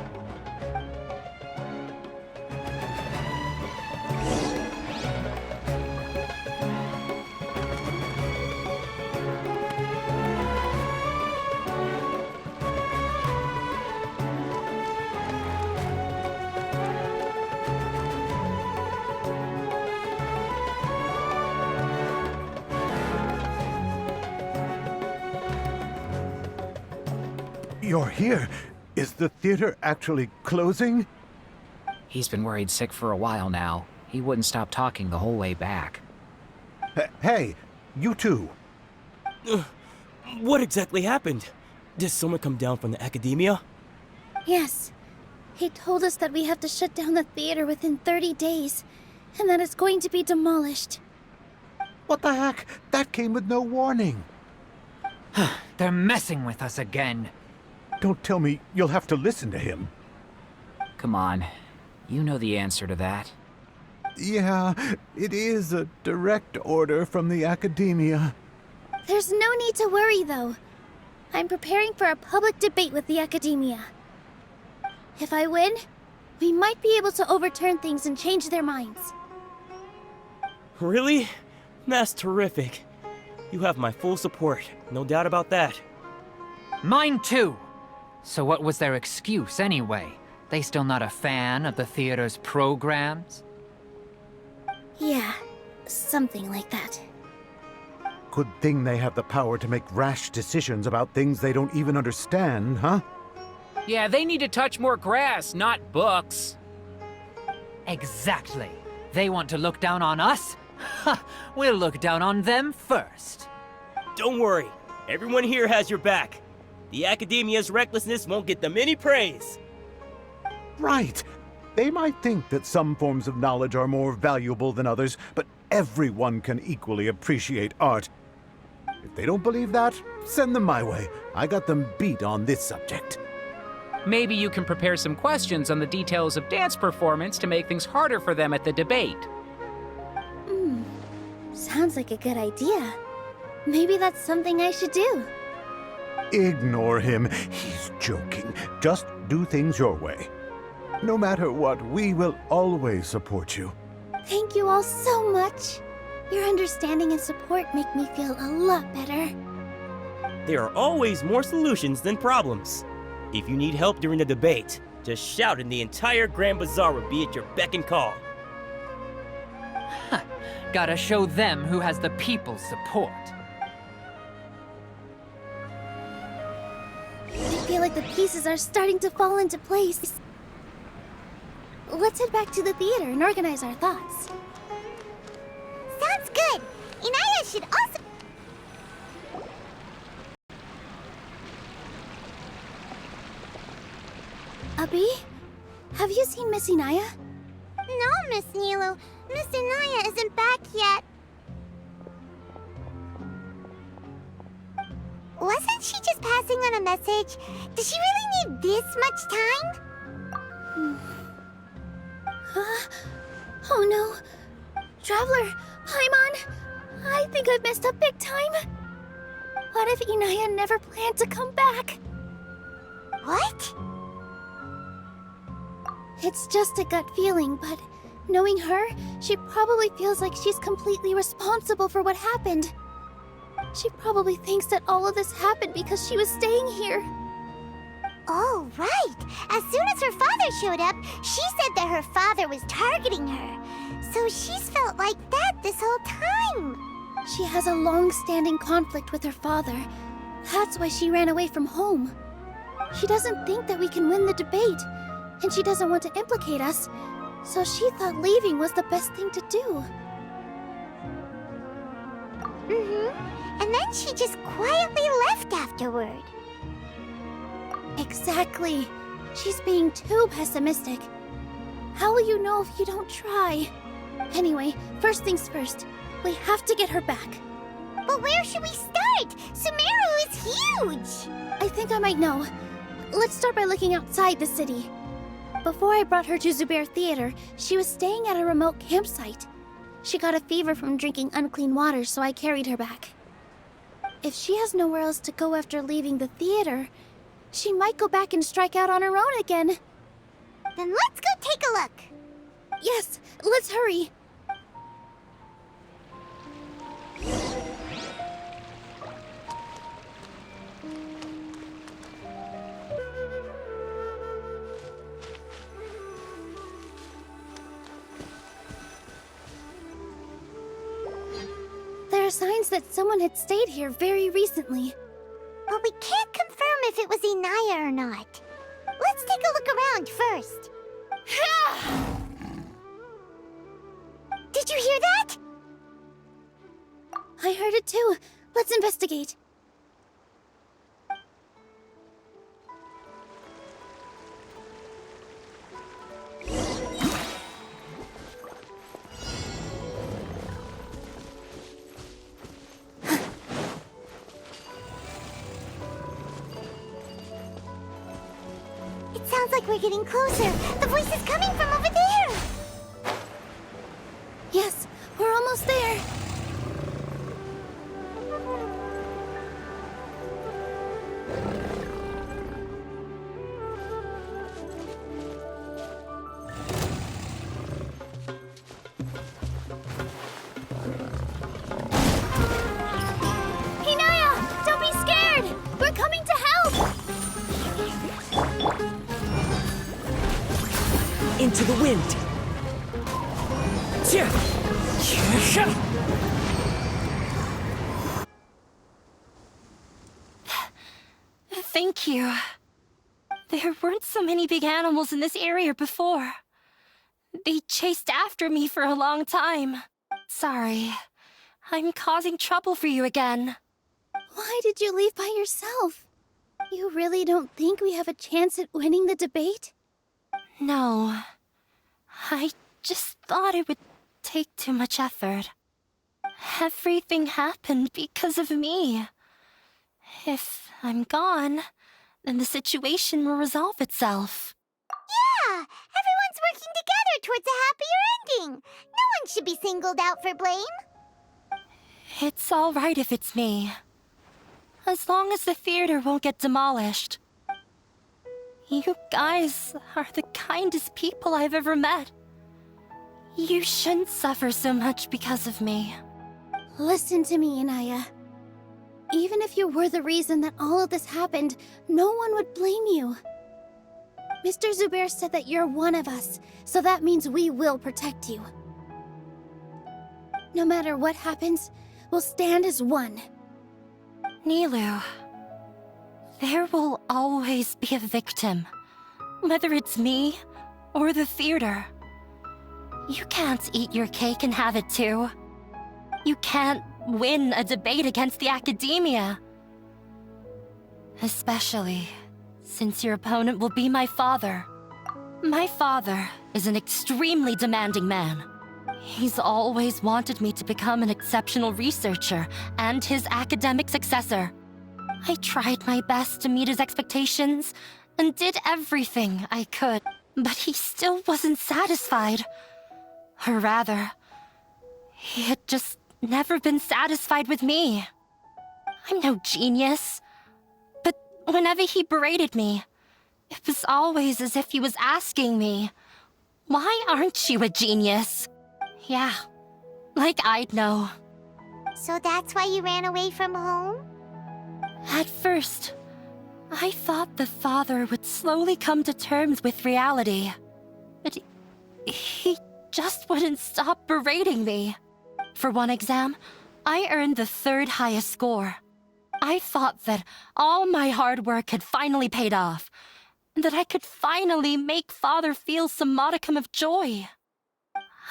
You're here. Is the theater actually closing? He's been worried sick for a while now. He wouldn't stop talking the whole way back. Hey, you two. What exactly happened? Did someone come down from the academia? Yes. He told us that we have to shut down the theater within 30 days, and that it's going to be demolished. What the heck? That came with no warning. They're messing with us again. Don't tell me you'll have to listen to him. Come on. You know the answer to that. Yeah, it is a direct order from the academia. There's no need to worry, though. I'm preparing for a public debate with the academia. If I win, we might be able to overturn things and change their minds. Really? That's terrific. You have my full support, no doubt about that. Mine too! So what was their excuse anyway? They still not a fan of the theater's programs? Yeah, something like that. Good thing they have the power to make rash decisions about things they don't even understand, huh? Yeah, they need to touch more grass, not books. Exactly. They want to look down on us? Ha! We'll look down on them first. Don't worry, everyone here has your back. The academia's recklessness won't get them any praise. Right. They might think that some forms of knowledge are more valuable than others, but everyone can equally appreciate art. If they don't believe that, send them my way. I got them beat on this subject. Maybe you can prepare some questions on the details of dance performance to make things harder for them at the debate. Sounds like a good idea. Maybe that's something I should do. Ignore him. He's joking. Just do things your way. No matter what, we will always support you. Thank you all so much. Your understanding and support make me feel a lot better. There are always more solutions than problems. If you need help during the debate, just shout and the entire Grand Bazaar will be at your beck and call. Gotta show them who has the people's support. I feel like the pieces are starting to fall into place. Let's head back to the theater and organize our thoughts. Sounds good. Inaya should also... Abi, have you seen Miss Inaya? No, Miss Nilou. Miss Inaya isn't back yet. Wasn't she just passing on a message? Does she really need this much time? Oh no. Traveler, Paimon, I think I've messed up big time. What if Inaya never planned to come back? What? It's just a gut feeling, but knowing her, she probably feels like she's completely responsible for what happened. She probably thinks that all of this happened because she was staying here. Oh, right. As soon as her father showed up, she said that her father was targeting her. So she's felt like that this whole time. She has a long-standing conflict with her father. That's why she ran away from home. She doesn't think that we can win the debate, and she doesn't want to implicate us, so she thought leaving was the best thing to do. And then she just quietly left afterward. Exactly. She's being too pessimistic. How will you know if you don't try? Anyway, first things first. We have to get her back. But where should we start? Sumeru is huge! I think I might know. Let's start by looking outside the city. Before I brought her to Zubair Theater, she was staying at a remote campsite. She got a fever from drinking unclean water, so I carried her back. If she has nowhere else to go after leaving the theater, she might go back and strike out on her own again. Then let's go take a look. Yes, let's hurry. There are signs that someone had stayed here very recently. But we can't confirm if it was Inaya or not. Let's take a look around first. Did you hear that? I heard it too. Let's investigate. It sounds like we're getting closer. The voice is coming from over there. Yes, we're almost there. Hinaya, don't be scared. We're coming to help. Into the wind. Thank you. There weren't so many big animals in this area before. They chased after me for a long time. Sorry. I'm causing trouble for you again. Why did you leave by yourself? You really don't think we have a chance at winning the debate? No. I just thought it would take too much effort. Everything happened because of me. If I'm gone, then the situation will resolve itself. Yeah, everyone's working together towards a happier ending. No one should be singled out for blame. It's all right if it's me. As long as the theater won't get demolished. You guys are the kindest people I've ever met. You shouldn't suffer so much because of me. Listen to me, Inaya. Even if you were the reason that all of this happened, no one would blame you. Mr. Zubair said that you're one of us, so that means we will protect you. No matter what happens, we'll stand as one. Nilou, there will always be a victim, whether it's me or the theater. You can't eat your cake and have it too. You can't win a debate against the academia. Especially since your opponent will be my father. My father is an extremely demanding man. He's always wanted me to become an exceptional researcher and his academic successor. I tried my best to meet his expectations and did everything I could, but he still wasn't satisfied. Or rather, he had just never been satisfied with me. I'm no genius, but whenever he berated me, it was always as if he was asking me, "Why aren't you a genius?" Yeah, like I'd know. So that's why you ran away from home? At first, I thought the father would slowly come to terms with reality. But he just wouldn't stop berating me. For one exam, I earned the 3rd highest score. I thought that all my hard work had finally paid off, and that I could finally make father feel some modicum of joy.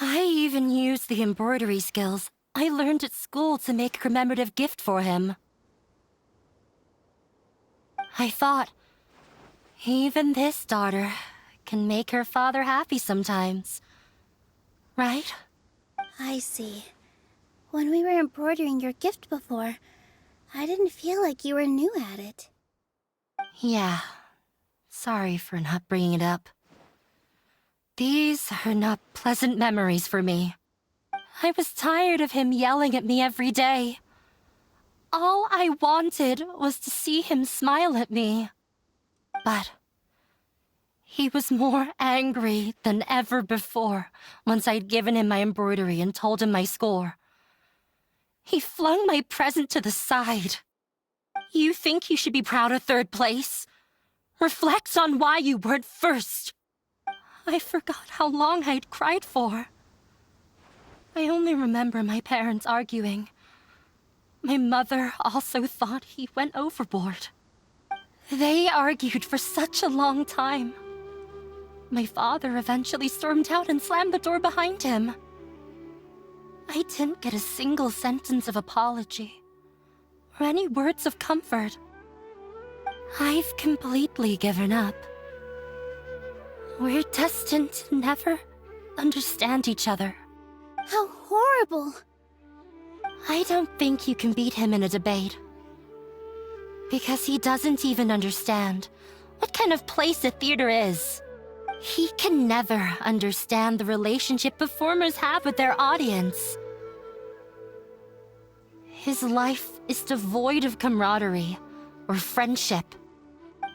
I even used the embroidery skills I learned at school to make a commemorative gift for him. I thought, even this daughter can make her father happy sometimes. Right? I see. When we were embroidering your gift before, I didn't feel like you were new at it. Yeah. Sorry for not bringing it up. These are not pleasant memories for me. I was tired of him yelling at me every day. All I wanted was to see him smile at me. But he was more angry than ever before once I'd given him my embroidery and told him my score. He flung my present to the side. You think you should be proud of 3rd place? Reflect on why you weren't 1st. I forgot how long I'd cried for. I only remember my parents arguing. My mother also thought he went overboard. They argued for such a long time. My father eventually stormed out and slammed the door behind him. I didn't get a single sentence of apology or any words of comfort. I've completely given up. We're destined to never understand each other. How horrible! I don't think you can beat him in a debate. Because he doesn't even understand what kind of place the theater is. He can never understand the relationship performers have with their audience. His life is devoid of camaraderie or friendship.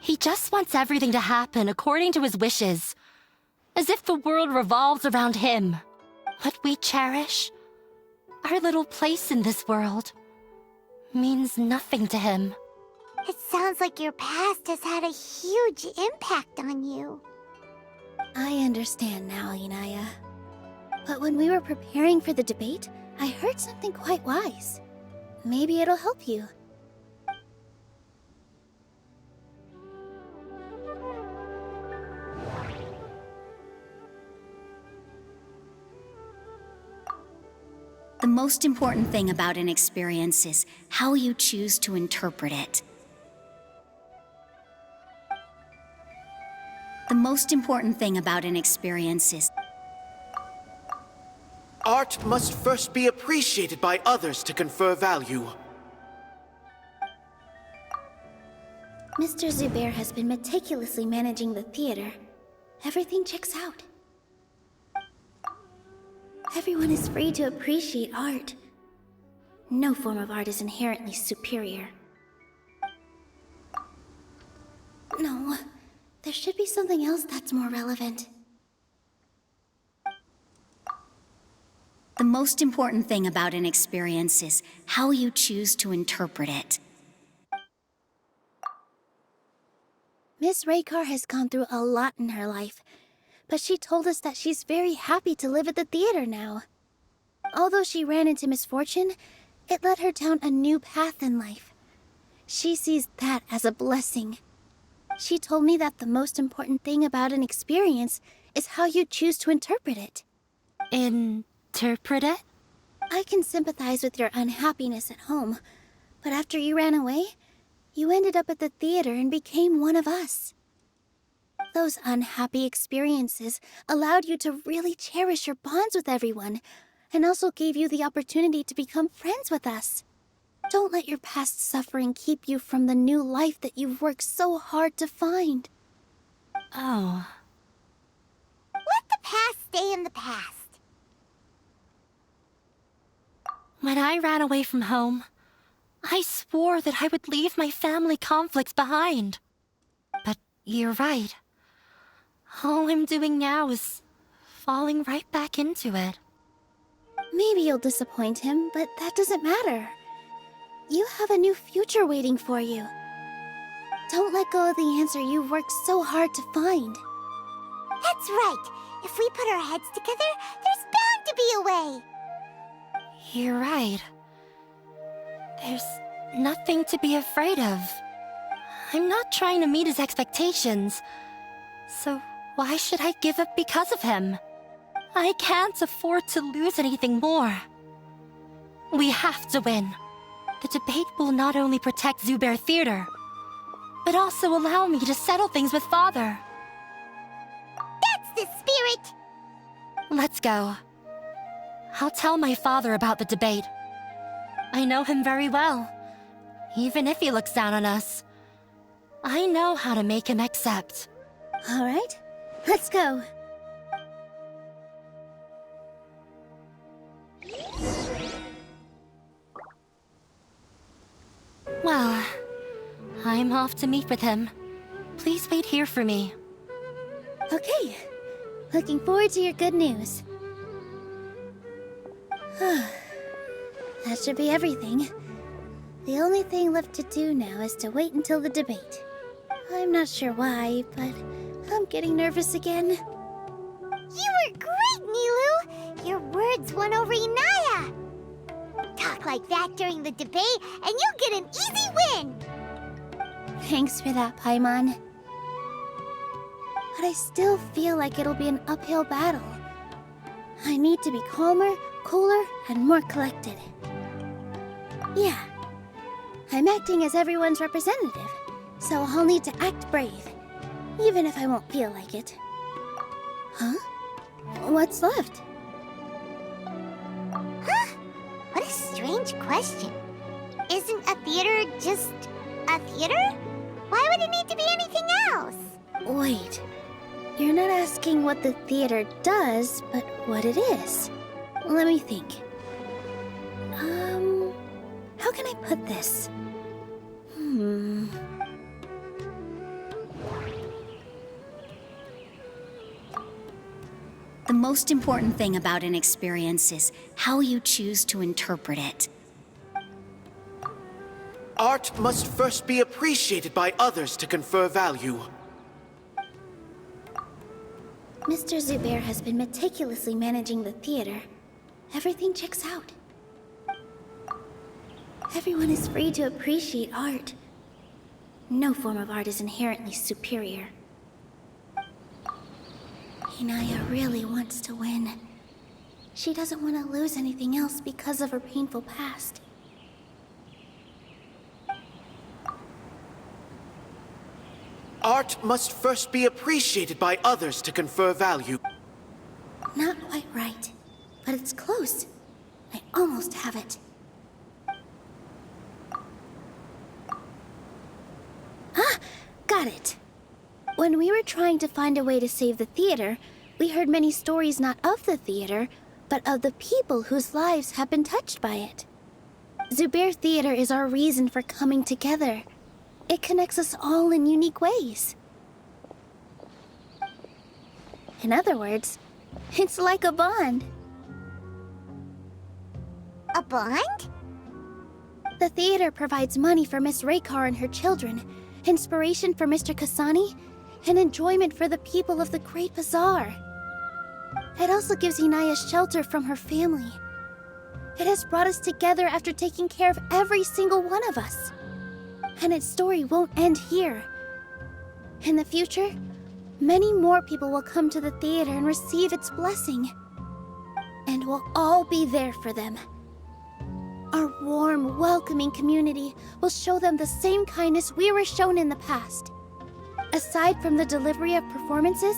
He just wants everything to happen according to his wishes, as if the world revolves around him. What we cherish, our little place in this world, means nothing to him. It sounds like your past has had a huge impact on you. I understand now, Inaya. But when we were preparing for the debate, I heard something quite wise. Maybe it'll help you. The most important thing about an experience is how you choose to interpret it. The most important thing about an experience is... Art must first be appreciated by others to confer value. Mr. Zubair has been meticulously managing the theater. Everything checks out. Everyone is free to appreciate art. No form of art is inherently superior. No, there should be something else that's more relevant. The most important thing about an experience is how you choose to interpret it. Miss Raykar has gone through a lot in her life, but she told us that she's very happy to live at the theater now. Although she ran into misfortune, it led her down a new path in life. She sees that as a blessing. She told me that the most important thing about an experience is how you choose to interpret it. Interpret it? I can sympathize with your unhappiness at home, but after you ran away, you ended up at the theater and became one of us. Those unhappy experiences allowed you to really cherish your bonds with everyone, and also gave you the opportunity to become friends with us. Don't let your past suffering keep you from the new life that you've worked so hard to find. Oh. Let the past stay in the past. When I ran away from home, I swore that I would leave my family conflicts behind. But you're right. All I'm doing now is falling right back into it. Maybe you'll disappoint him, but that doesn't matter. You have a new future waiting for you. Don't let go of the answer you've worked so hard to find. That's right. If we put our heads together, there's bound to be a way. You're right. There's nothing to be afraid of. I'm not trying to meet his expectations. So why should I give up because of him? I can't afford to lose anything more. We have to win. The debate will not only protect Zubair Theater, but also allow me to settle things with Father. That's the spirit! Let's go. I'll tell my father about the debate. I know him very well. Even if he looks down on us, I know how to make him accept. All right, let's go. Well, I'm off to meet with him. Please wait here for me. Okay, looking forward to your good news. That should be everything. The only thing left to do now is to wait until the debate. I'm not sure why, but I'm getting nervous again. You were great, Nilou! Your words won over Inaya! Talk like that during the debate, and you'll get an easy win! Thanks for that, Paimon. But I still feel like it'll be an uphill battle. I need to be calmer, cooler, and more collected. Yeah, I'm acting as everyone's representative, so I'll need to act brave, even if I won't feel like it. Huh? What's left? Huh? What a strange question. Isn't a theater just a theater? Why would it need to be anything else? Wait, you're not asking what the theater does, but what it is. Let me think. How can I put this? The most important thing about an experience is how you choose to interpret it. Art must first be appreciated by others to confer value. Mr. Zubair has been meticulously managing the theater. Everything checks out. Everyone is free to appreciate art. No form of art is inherently superior. Inaya really wants to win. She doesn't want to lose anything else because of her painful past. Art must first be appreciated by others to confer value. Not quite right, but it's close. I almost have it. Ah! Got it! When we were trying to find a way to save the theater, we heard many stories not of the theater, but of the people whose lives have been touched by it. Zubair Theater is our reason for coming together. It connects us all in unique ways. In other words, it's like a bond. A bond? The theater provides money for Miss Raykar and her children, inspiration for Mr. Kasani, and enjoyment for the people of the Great Bazaar. It also gives Inaya shelter from her family. It has brought us together after taking care of every single one of us. And its story won't end here. In the future, many more people will come to the theater and receive its blessing. And we'll all be there for them. Our warm, welcoming community will show them the same kindness we were shown in the past. Aside from the delivery of performances,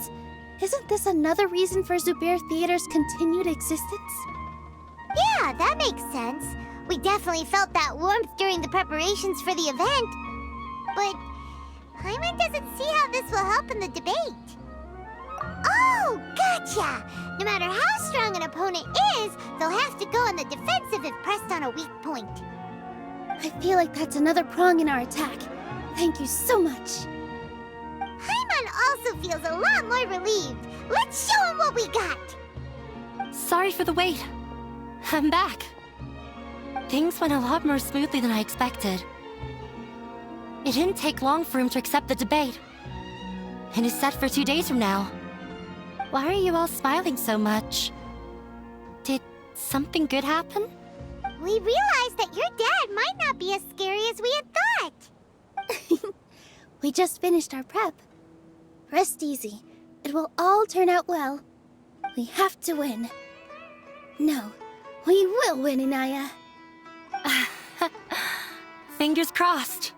isn't this another reason for Zubair Theater's continued existence? Yeah, that makes sense. We definitely felt that warmth during the preparations for the event. But Paimon doesn't see how this will help in the debate. Oh, gotcha! No matter how strong an opponent is, they'll have to go on the defensive if pressed on a weak point. I feel like that's another prong in our attack. Thank you so much. Paimon also feels a lot more relieved. Let's show him what we got! Sorry for the wait. I'm back. Things went a lot more smoothly than I expected. It didn't take long for him to accept the debate. It is set for 2 days from now. Why are you all smiling so much? Did something good happen? We realized that your dad might not be as scary as we had thought. We just finished our prep. Rest easy. It will all turn out well. We have to win. No, we will win, Inaya. Fingers crossed.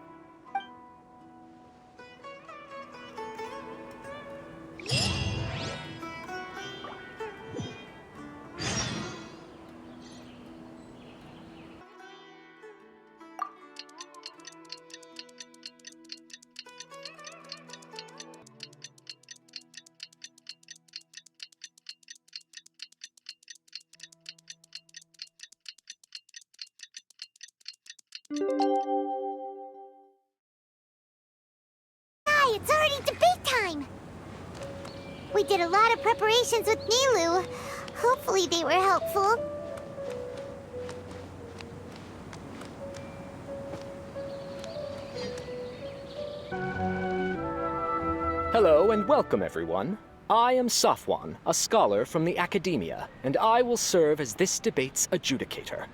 Hi, it's already debate time! We did a lot of preparations with Nilou. Hopefully they were helpful. Hello and welcome, everyone. I am Safwan, a scholar from the Academia, and I will serve as this debate's adjudicator.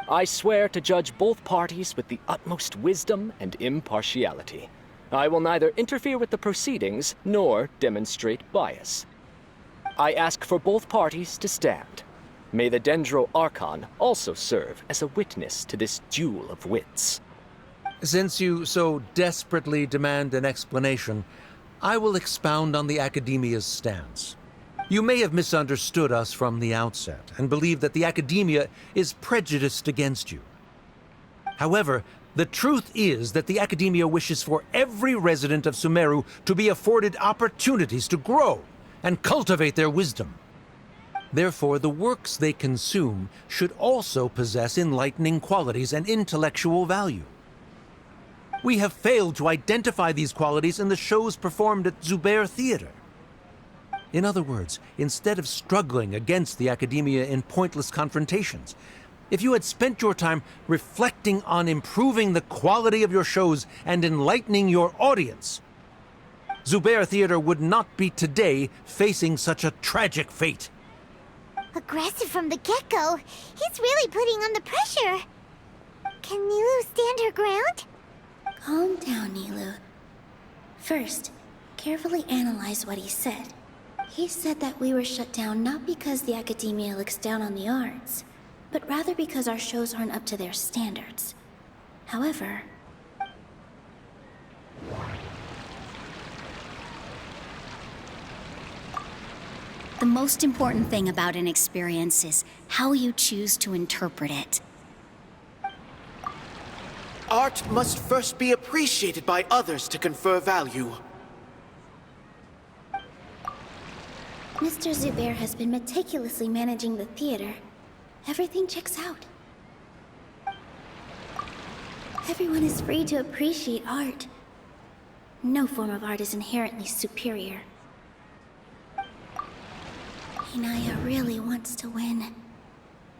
I swear to judge both parties with the utmost wisdom and impartiality. I will neither interfere with the proceedings nor demonstrate bias. I ask for both parties to stand. May the Dendro Archon also serve as a witness to this duel of wits. Since you so desperately demand an explanation, I will expound on the Academia's stance. You may have misunderstood us from the outset and believe that the Academia is prejudiced against you. However, the truth is that the Academia wishes for every resident of Sumeru to be afforded opportunities to grow and cultivate their wisdom. Therefore, the works they consume should also possess enlightening qualities and intellectual value. We have failed to identify these qualities in the shows performed at Zubair Theater. In other words, instead of struggling against the Academia in pointless confrontations, if you had spent your time reflecting on improving the quality of your shows and enlightening your audience, Zubair Theater would not be today facing such a tragic fate. Aggressive from the get-go. He's really putting on the pressure. Can Nilou stand her ground? Calm down, Nilou. First, carefully analyze what he said. He said that we were shut down not because the Academia looks down on the arts, but rather because our shows aren't up to their standards. However, the The most important thing about an experience is how you choose to interpret it. Art must first be appreciated by others to confer value. Mr. Zubair has been meticulously managing the theater. Everything checks out. Everyone is free to appreciate art. No form of art is inherently superior. Inaya really wants to win.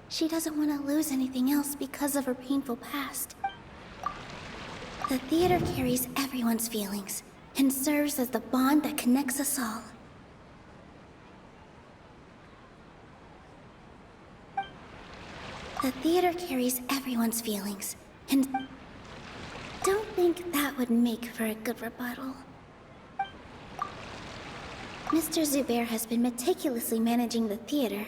She doesn't want to lose anything else because of her painful past. The theater carries everyone's feelings and serves as the bond that connects us all. The theater carries everyone's feelings, and don't think that would make for a good rebuttal. Mr. Zubair has been meticulously managing the theater.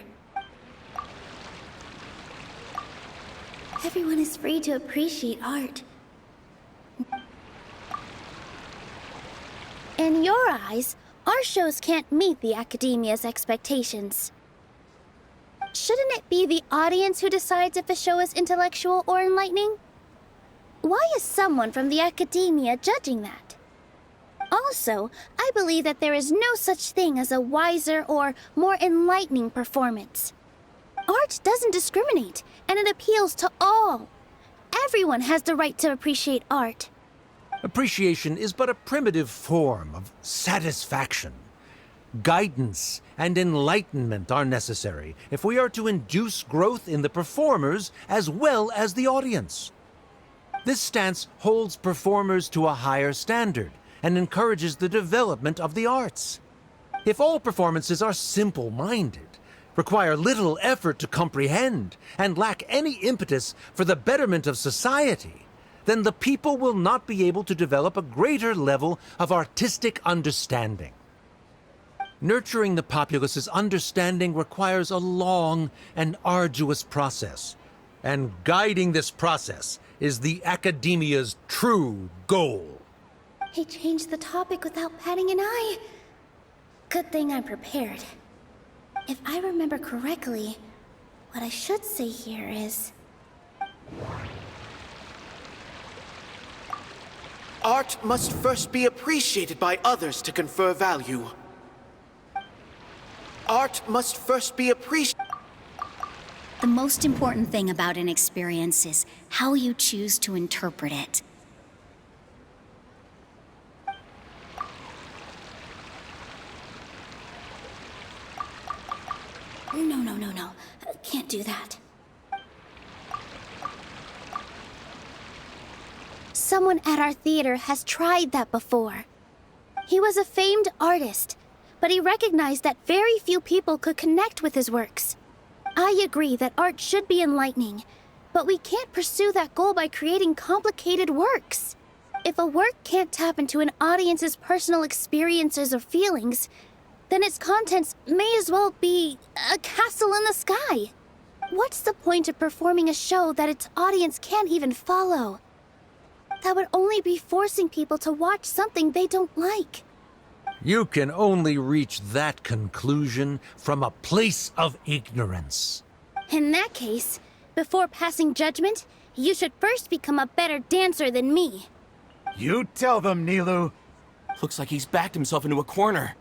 Everyone is free to appreciate art. In your eyes, our shows can't meet the Academia's expectations. Shouldn't it be the audience who decides if a show is intellectual or enlightening? Why is someone from the Academia judging that? Also, I believe that there is no such thing as a wiser or more enlightening performance. Art doesn't discriminate, and it appeals to all. Everyone has the right to appreciate art. Appreciation is but a primitive form of satisfaction. Guidance and enlightenment are necessary if we are to induce growth in the performers as well as the audience. This stance holds performers to a higher standard and encourages the development of the arts. If all performances are simple-minded, require little effort to comprehend, and lack any impetus for the betterment of society, then the people will not be able to develop a greater level of artistic understanding. Nurturing the populace's understanding requires a long and arduous process, and guiding this process is the Academia's true goal. He changed the topic without batting an eye. Good thing I'm prepared. If I remember correctly, what I should say here is... Art must first be appreciated by others to confer value. Art must first be appreciated. The most important thing about an experience is how you choose to interpret it. No. Can't do that. Someone at our theater has tried that before. He was a famed artist, but he recognized that very few people could connect with his works. I agree that art should be enlightening, but we can't pursue that goal by creating complicated works. If a work can't tap into an audience's personal experiences or feelings, then its contents may as well be a castle in the sky. What's the point of performing a show that its audience can't even follow? That would only be forcing people to watch something they don't like. You can only reach that conclusion from a place of ignorance. In that case, before passing judgment, you should first become a better dancer than me. You tell them, Nilou. Looks like he's backed himself into a corner.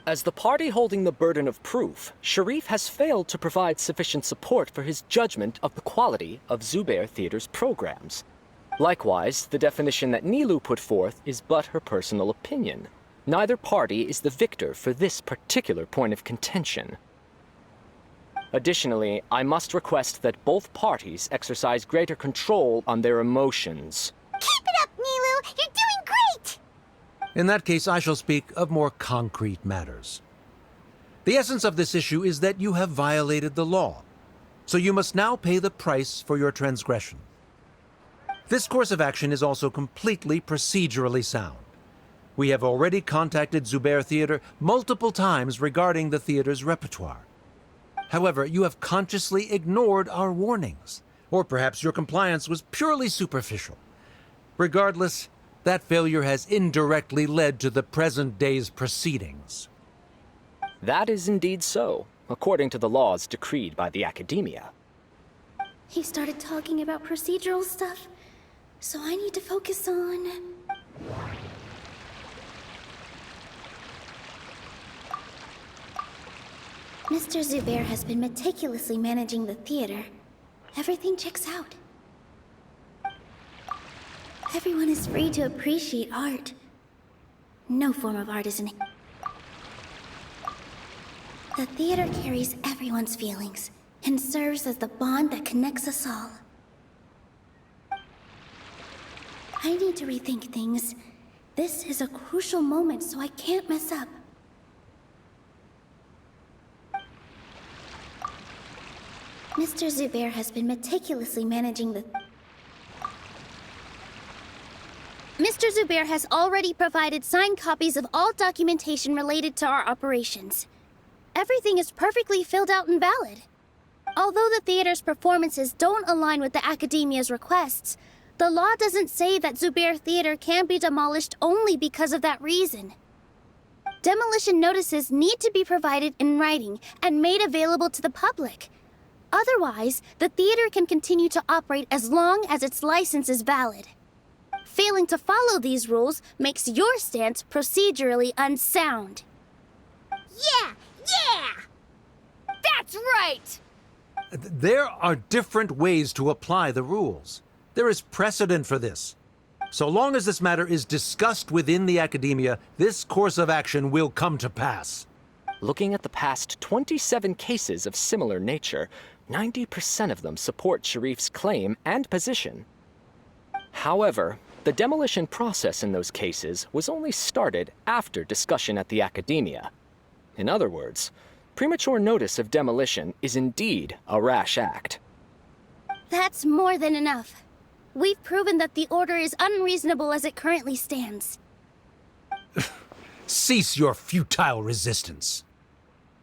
As the party holding the burden of proof, Sharif has failed to provide sufficient support for his judgment of the quality of Zubair Theater's programs. Likewise, the definition that Nilou put forth is but her personal opinion. Neither party is the victor for this particular point of contention. Additionally, I must request that both parties exercise greater control on their emotions. Keep it up, Nilou! You're doing great! In that case, I shall speak of more concrete matters. The essence of this issue is that you have violated the law, so you must now pay the price for your transgression. This course of action is also completely procedurally sound. We have already contacted Zubair Theater multiple times regarding the theater's repertoire. However, you have consciously ignored our warnings, or perhaps your compliance was purely superficial. Regardless, that failure has indirectly led to the present day's proceedings. That is indeed so, according to the laws decreed by the Academia. He started talking about procedural stuff, so I need to focus on... Mr. Zubair has been meticulously managing the theater. Everything checks out. Everyone is free to appreciate art. No form of art is The theater carries everyone's feelings and serves as the bond that connects us all. I need to rethink things. This is a crucial moment, so I can't mess up. Mr. Zubair has been meticulously managing the... Mr. Zubair has already provided signed copies of all documentation related to our operations. Everything is perfectly filled out and valid. Although the theater's performances don't align with the Academia's requests, the law doesn't say that Zubair Theater can be demolished only because of that reason. Demolition notices need to be provided in writing and made available to the public. Otherwise, the theater can continue to operate as long as its license is valid. Failing to follow these rules makes your stance procedurally unsound. Yeah! That's right! There are different ways to apply the rules. There is precedent for this. So long as this matter is discussed within the Academia, this course of action will come to pass. Looking at the past 27 cases of similar nature, 90% of them support Sharif's claim and position. However, the demolition process in those cases was only started after discussion at the Academia. In other words, premature notice of demolition is indeed a rash act. That's more than enough. We've proven that the order is unreasonable as it currently stands. Cease your futile resistance.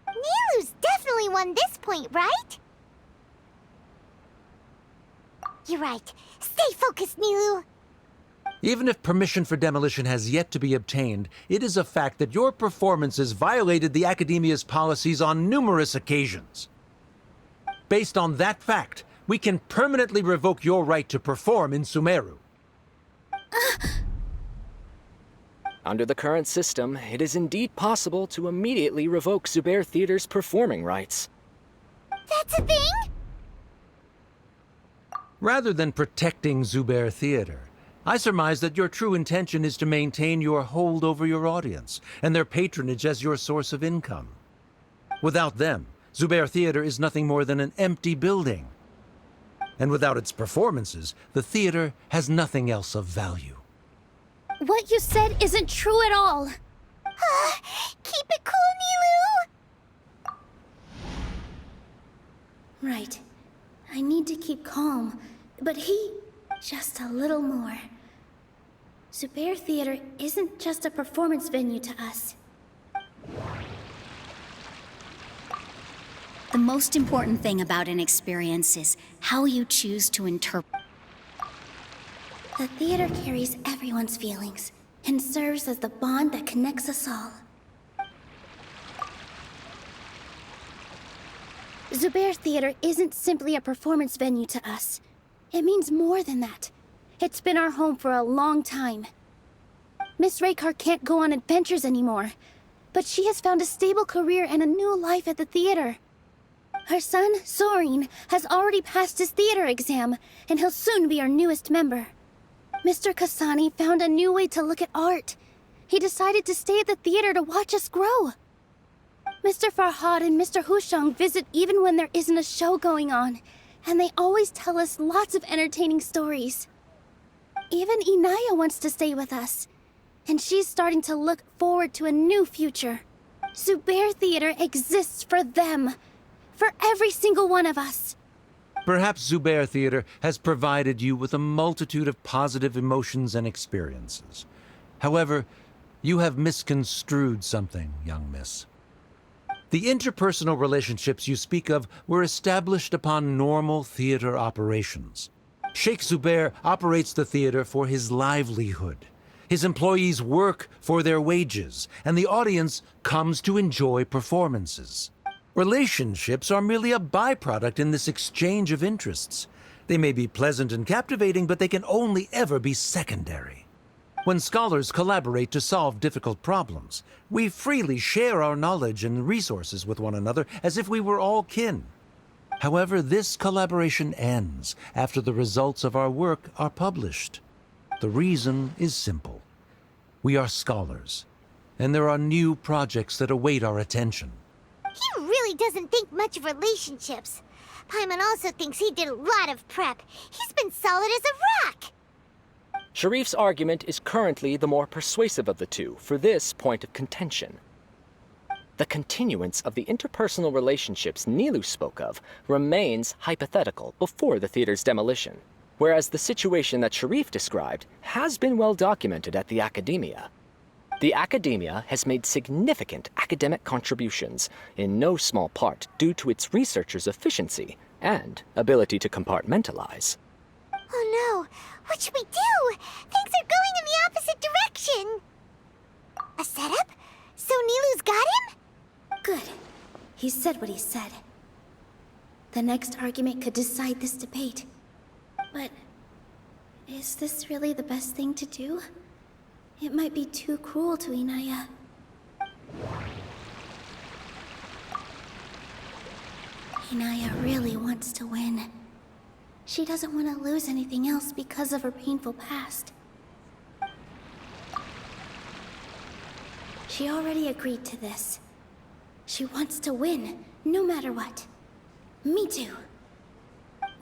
Nilou's definitely won this point, right? You're right. Stay focused, Nilou. Even if permission for demolition has yet to be obtained, it is a fact that your performances violated the Academia's policies on numerous occasions. Based on that fact, we can permanently revoke your right to perform in Sumeru. Under the current system, it is indeed possible to immediately revoke Zubair Theater's performing rights. That's a thing? Rather than protecting Zubair Theater, I surmise that your true intention is to maintain your hold over your audience and their patronage as your source of income. Without them, Zubair Theater is nothing more than an empty building. And without its performances, the theater has nothing else of value. What you said isn't true at all. Keep it cool, Nilou! Right. I need to keep calm, but just a little more. Zubair Theater isn't just a performance venue to us. The most important thing about an experience is how you choose to interpret. The theater carries everyone's feelings and serves as the bond that connects us all. Zubair Theater isn't simply a performance venue to us. It means more than that. It's been our home for a long time. Miss Raykar can't go on adventures anymore, but she has found a stable career and a new life at the theater. Her son, Soren, has already passed his theater exam, and he'll soon be our newest member. Mr. Kasani found a new way to look at art. He decided to stay at the theater to watch us grow. Mr. Farhad and Mr. Hushang visit even when there isn't a show going on, and they always tell us lots of entertaining stories. Even Inaya wants to stay with us, and she's starting to look forward to a new future. Zubair Theater exists for them, for every single one of us. Perhaps Zubair Theater has provided you with a multitude of positive emotions and experiences. However, you have misconstrued something, young miss. The interpersonal relationships you speak of were established upon normal theater operations. Sheikh Zubair operates the theater for his livelihood. His employees work for their wages, and the audience comes to enjoy performances. Relationships are merely a byproduct in this exchange of interests. They may be pleasant and captivating, but they can only ever be secondary. When scholars collaborate to solve difficult problems, we freely share our knowledge and resources with one another as if we were all kin. However, this collaboration ends after the results of our work are published. The reason is simple. We are scholars, and there are new projects that await our attention. He really doesn't think much of relationships. Paimon also thinks he did a lot of prep. He's been solid as a rock. Sharif's argument is currently the more persuasive of the two for this point of contention. The continuance of the interpersonal relationships Nilou spoke of remains hypothetical before the theater's demolition, whereas the situation that Sharif described has been well documented at the Academia. The Academia has made significant academic contributions, in no small part due to its researchers' efficiency and ability to compartmentalize. Oh no, what should we do? Things are going in the opposite direction. A setup? So Nilou's got him? Good. He said what he said. The next argument could decide this debate. But is this really the best thing to do? It might be too cruel to Inaya. Inaya really wants to win. She doesn't want to lose anything else because of her painful past. She already agreed to this. She wants to win, no matter what. Me too.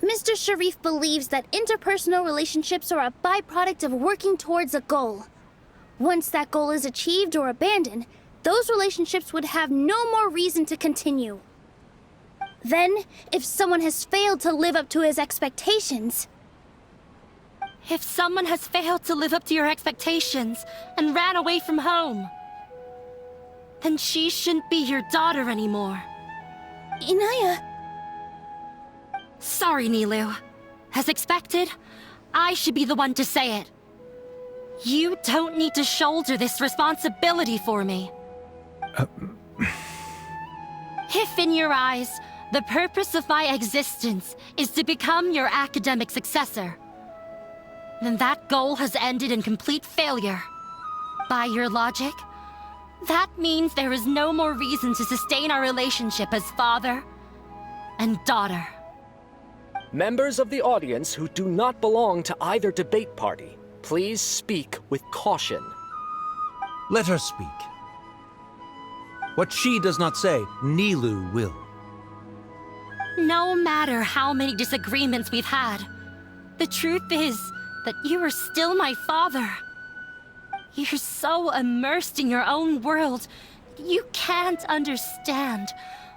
Mr. Sharif believes that interpersonal relationships are a byproduct of working towards a goal. Once that goal is achieved or abandoned, those relationships would have no more reason to continue. Then, if someone has failed to live up to his expectations... If someone has failed to live up to your expectations and ran away from home, then she shouldn't be your daughter anymore. Inaya... Sorry, Nilou. As expected, I should be the one to say it. You don't need to shoulder this responsibility for me. If in your eyes, the purpose of my existence is to become your academic successor, then that goal has ended in complete failure. By your logic, that means there is no more reason to sustain our relationship as father and daughter. Members of the audience who do not belong to either debate party, please speak with caution. Let her speak. What she does not say, Nilou will. No matter how many disagreements we've had, the truth is that you are still my father. You're so immersed in your own world, you can't understand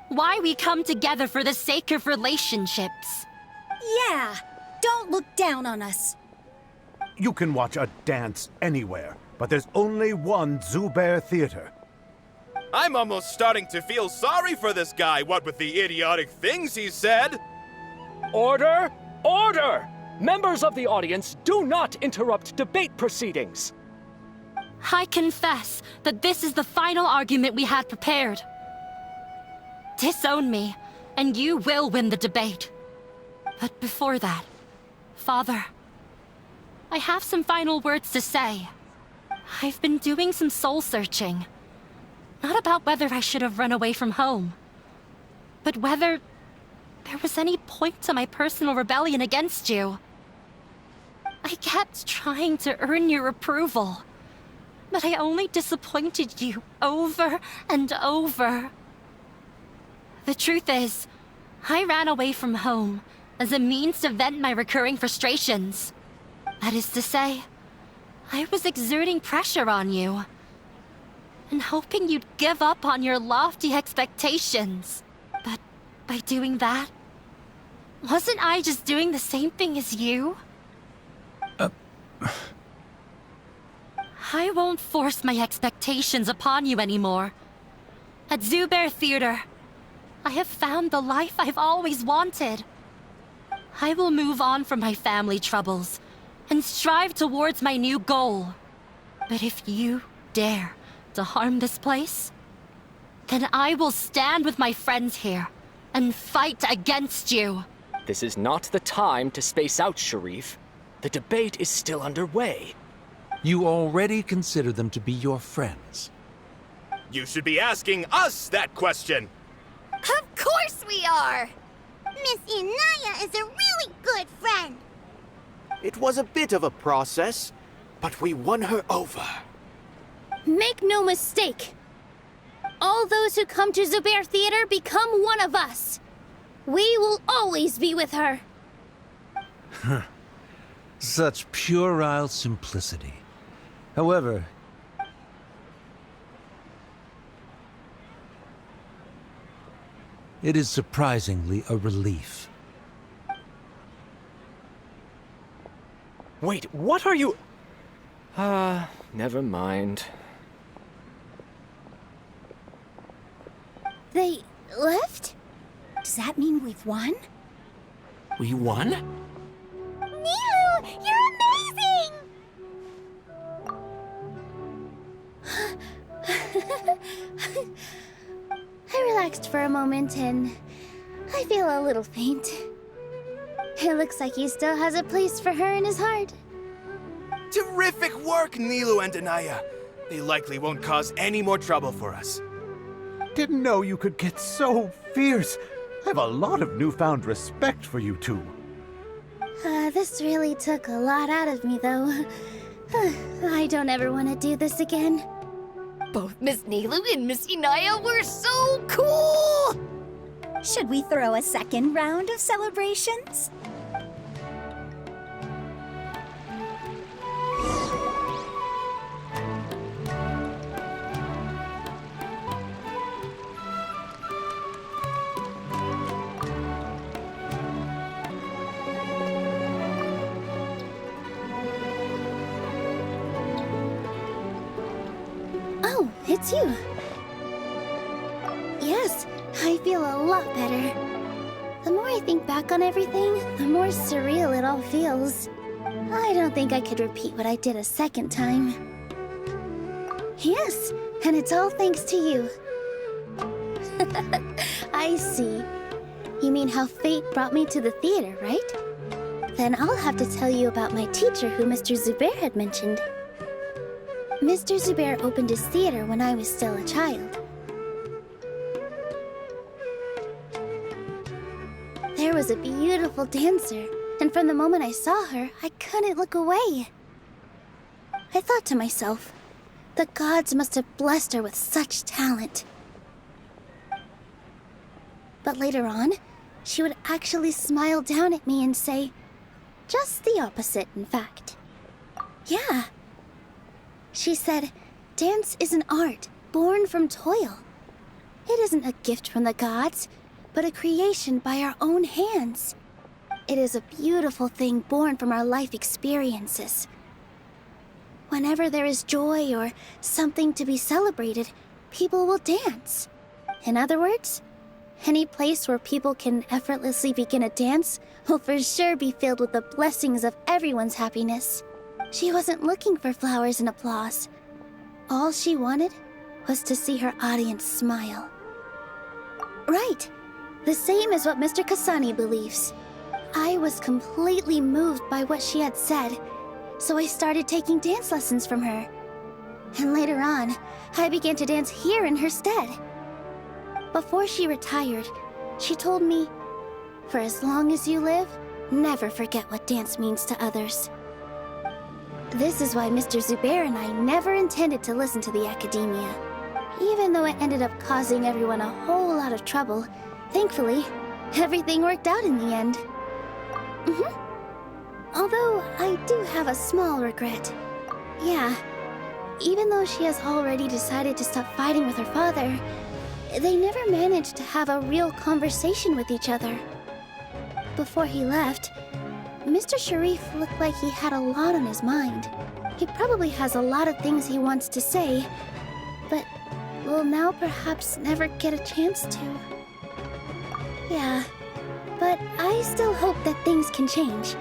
why we come together for the sake of relationships. Yeah, don't look down on us. You can watch a dance anywhere, but there's only one Zubair Theater. I'm almost starting to feel sorry for this guy, what with the idiotic things he said. Order! Order! Members of the audience, do not interrupt debate proceedings. I confess that this is the final argument we had prepared. Disown me, and you will win the debate. But before that, Father, I have some final words to say. I've been doing some soul-searching. Not about whether I should have run away from home, but whether there was any point to my personal rebellion against you. I kept trying to earn your approval, but I only disappointed you over and over. The truth is, I ran away from home as a means to vent my recurring frustrations. That is to say, I was exerting pressure on you, and hoping you'd give up on your lofty expectations. But by doing that, wasn't I just doing the same thing as you? I won't force my expectations upon you anymore. At Zubair Theater, I have found the life I've always wanted. I will move on from my family troubles and strive towards my new goal. But if you dare to harm this place, then I will stand with my friends here and fight against you. This is not the time to space out, Sharif. The debate is still underway. You already consider them to be your friends. You should be asking us that question. Of course we are! Miss Inaya is a really good friend. It was a bit of a process, but we won her over. Make no mistake. All those who come to Zubair Theater become one of us. We will always be with her. Such puerile simplicity. However, it is surprisingly a relief. Wait, what are you... never mind. They left? Does that mean we've won? We won? Nilou, you're amazing! I relaxed for a moment and I feel a little faint. It looks like he still has a place for her in his heart. Terrific work, Nilou and Anaya. They likely won't cause any more trouble for us. Didn't know you could get so fierce. I have a lot of newfound respect for you two. This really took a lot out of me, though. I don't ever want to do this again. Both Miss Nilou and Miss Inaya were so cool! Should we throw a second round of celebrations? Oh, it's you. Yes, I feel a lot better. The more I think back on everything, the more surreal it all feels. I don't think I could repeat what I did a second time. Yes, and it's all thanks to you. I see. You mean how fate brought me to the theater, right? Then I'll have to tell you about my teacher who Mr. Zubair had mentioned. Mr. Zubair opened his theater when I was still a child. There was a beautiful dancer, and from the moment I saw her, I couldn't look away. I thought to myself, the gods must have blessed her with such talent. But later on, she would actually smile down at me and say, just the opposite, in fact. Yeah. She said, dance is an art born from toil. It isn't a gift from the gods, but a creation by our own hands. It is a beautiful thing born from our life experiences. Whenever there is joy or something to be celebrated, people will dance. In other words, any place where people can effortlessly begin a dance will for sure be filled with the blessings of everyone's happiness. She wasn't looking for flowers and applause. All she wanted was to see her audience smile. Right. The same as what Mr. Kasani believes. I was completely moved by what she had said, so I started taking dance lessons from her. And later on, I began to dance here in her stead. Before she retired, she told me, for as long as you live, never forget what dance means to others. This is why Mr. Zubair and I never intended to listen to the academia. Even though it ended up causing everyone a whole lot of trouble, thankfully, everything worked out in the end. Although, I do have a small regret. Yeah, even though she has already decided to stop fighting with her father, they never managed to have a real conversation with each other. Before he left, Mr. Sharif looked like he had a lot on his mind. He probably has a lot of things he wants to say, but will now perhaps never get a chance to. Yeah, but I still hope that things can change.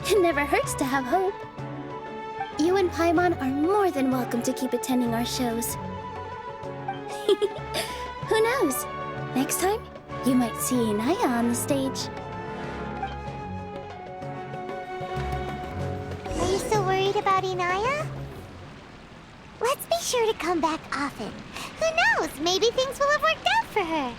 It never hurts to have hope. You you and Paimon are more than welcome to keep attending our shows. Who knows? Next time, you might see Inaya on the stage. Are you still worried about Inaya? Let's be sure to come back often. Who knows? Maybe things will have worked out for her.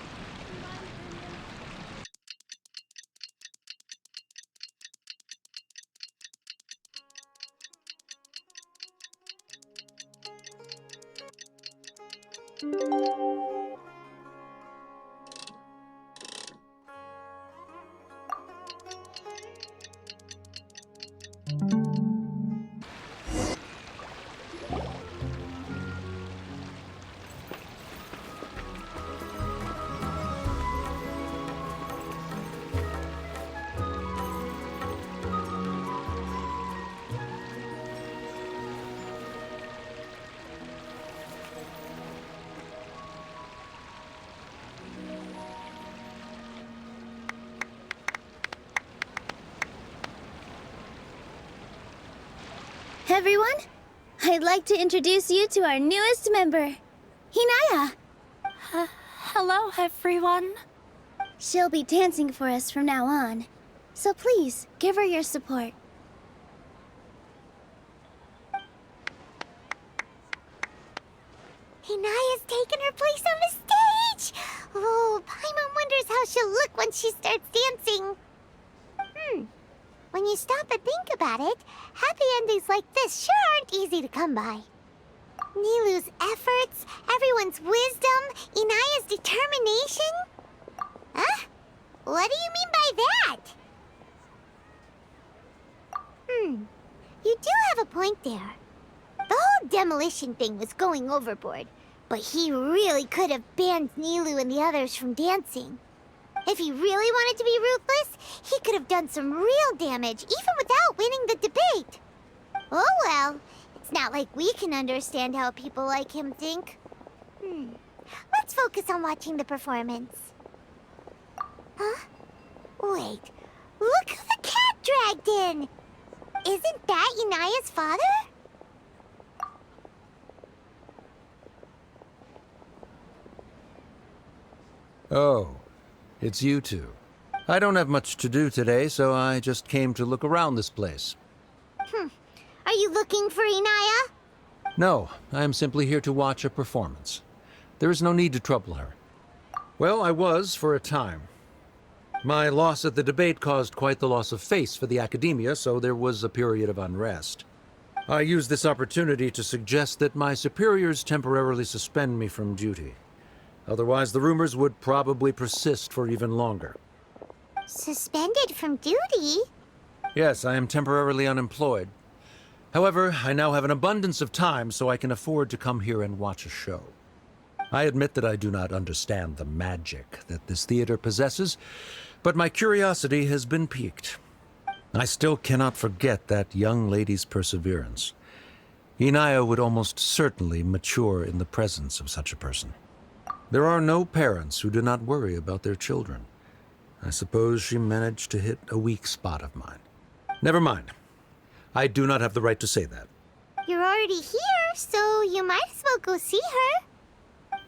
Everyone, I'd like to introduce you to our newest member, Inaya. Hello, everyone. She'll be dancing for us from now on, so please give her your support. Inaya's taken her place on the stage! Oh, Paimon wonders how she'll look when she starts dancing. When you stop and think about it, happy endings like this sure aren't easy to come by. Nilou's efforts, everyone's wisdom, Inaya's determination? Huh? What do you mean by that? You do have a point there. The whole demolition thing was going overboard, but he really could have banned Nilou and the others from dancing. If he really wanted to be ruthless, he could have done some real damage, even without winning the debate. Oh well, it's not like we can understand how people like him think. Let's focus on watching the performance. Huh? Wait, look who the cat dragged in! Isn't that Inaya's father? Oh, it's you two. I don't have much to do today, so I just came to look around this place. Are you looking for Inaya? No, I am simply here to watch a performance. There is no need to trouble her. Well, I was for a time. My loss at the debate caused quite the loss of face for the academia, so there was a period of unrest. I used this opportunity to suggest that my superiors temporarily suspend me from duty. Otherwise, the rumors would probably persist for even longer. Suspended from duty? Yes, I am temporarily unemployed. However, I now have an abundance of time, so I can afford to come here and watch a show. I admit that I do not understand the magic that this theater possesses, but my curiosity has been piqued. I still cannot forget that young lady's perseverance. Inaya would almost certainly mature in the presence of such a person. There are no parents who do not worry about their children. I suppose she managed to hit a weak spot of mine. Never mind. I do not have the right to say that. You're already here, so you might as well go see her.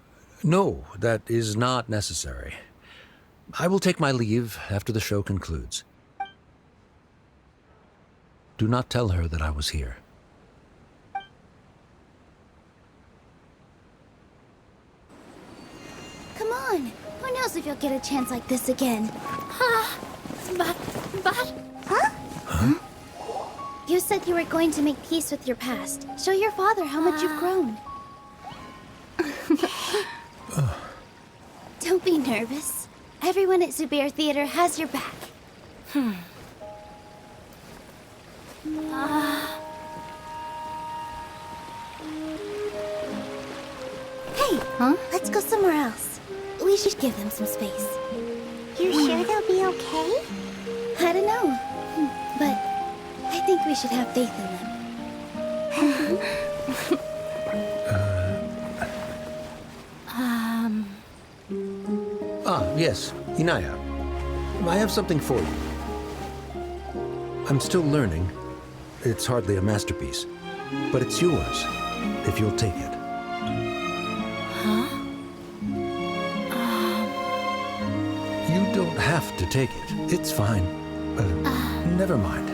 No, that is not necessary. I will take my leave after the show concludes. Do not tell her that I was here. Come on. Who knows if you'll get a chance like this again? Huh? You said you were going to make peace with your past. Show your father how much you've grown. Don't be nervous. Everyone at Zubair Theater has your back. Hey, let's go somewhere else. We should give them some space. You sure they'll be okay? I don't know, but I think we should have faith in them. Yes, Inaya. I have something for you. I'm still learning. It's hardly a masterpiece. but it's yours, if you'll take it. Huh? You don't have to take it. It's fine. Never mind.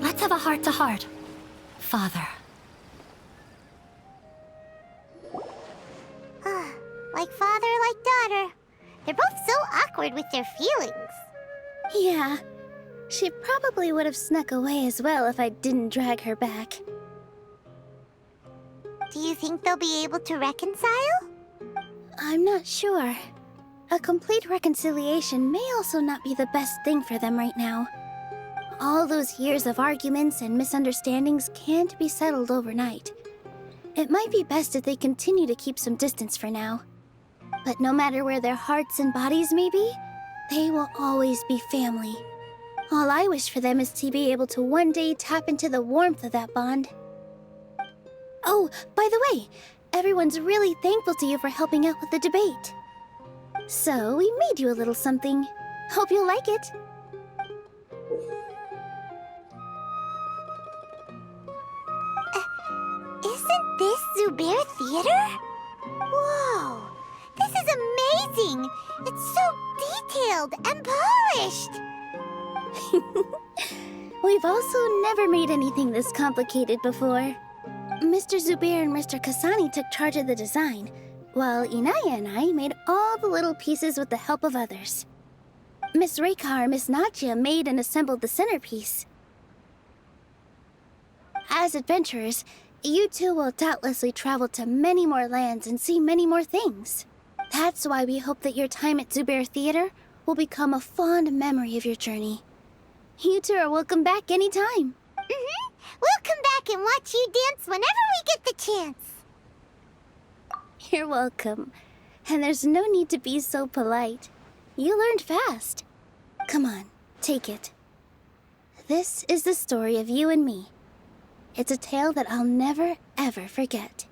Let's have a heart-to-heart, Father. Like father, like daughter. They're both so awkward with their feelings. Yeah. She probably would have snuck away as well if I didn't drag her back. Do you think they'll be able to reconcile? I'm not sure. A complete reconciliation may also not be the best thing for them right now. All those years of arguments and misunderstandings can't be settled overnight. It might be best if they continue to keep some distance for now. But no matter where their hearts and bodies may be, they will always be family. All I wish for them is to be able to one day tap into the warmth of that bond. Oh, by the way, everyone's really thankful to you for helping out with the debate. So, we made you a little something. Hope you'll like it. Isn't this Zubair Theater? Whoa! This is amazing! It's so detailed and polished! We've also never made anything this complicated before. Mr. Zubair and Mr. Kasani took charge of the design, while Inaya and I made all the little pieces with the help of others. Miss Rekha and Miss Nadja made and assembled the centerpiece. As adventurers, you two will doubtlessly travel to many more lands and see many more things. That's why we hope that your time at Zubair Theater will become a fond memory of your journey. You two are welcome back anytime. We'll come back and watch you dance whenever we get the chance. You're welcome. And there's no need to be so polite. You learned fast. Come on, take it. This is the story of you and me. It's a tale that I'll never, ever forget.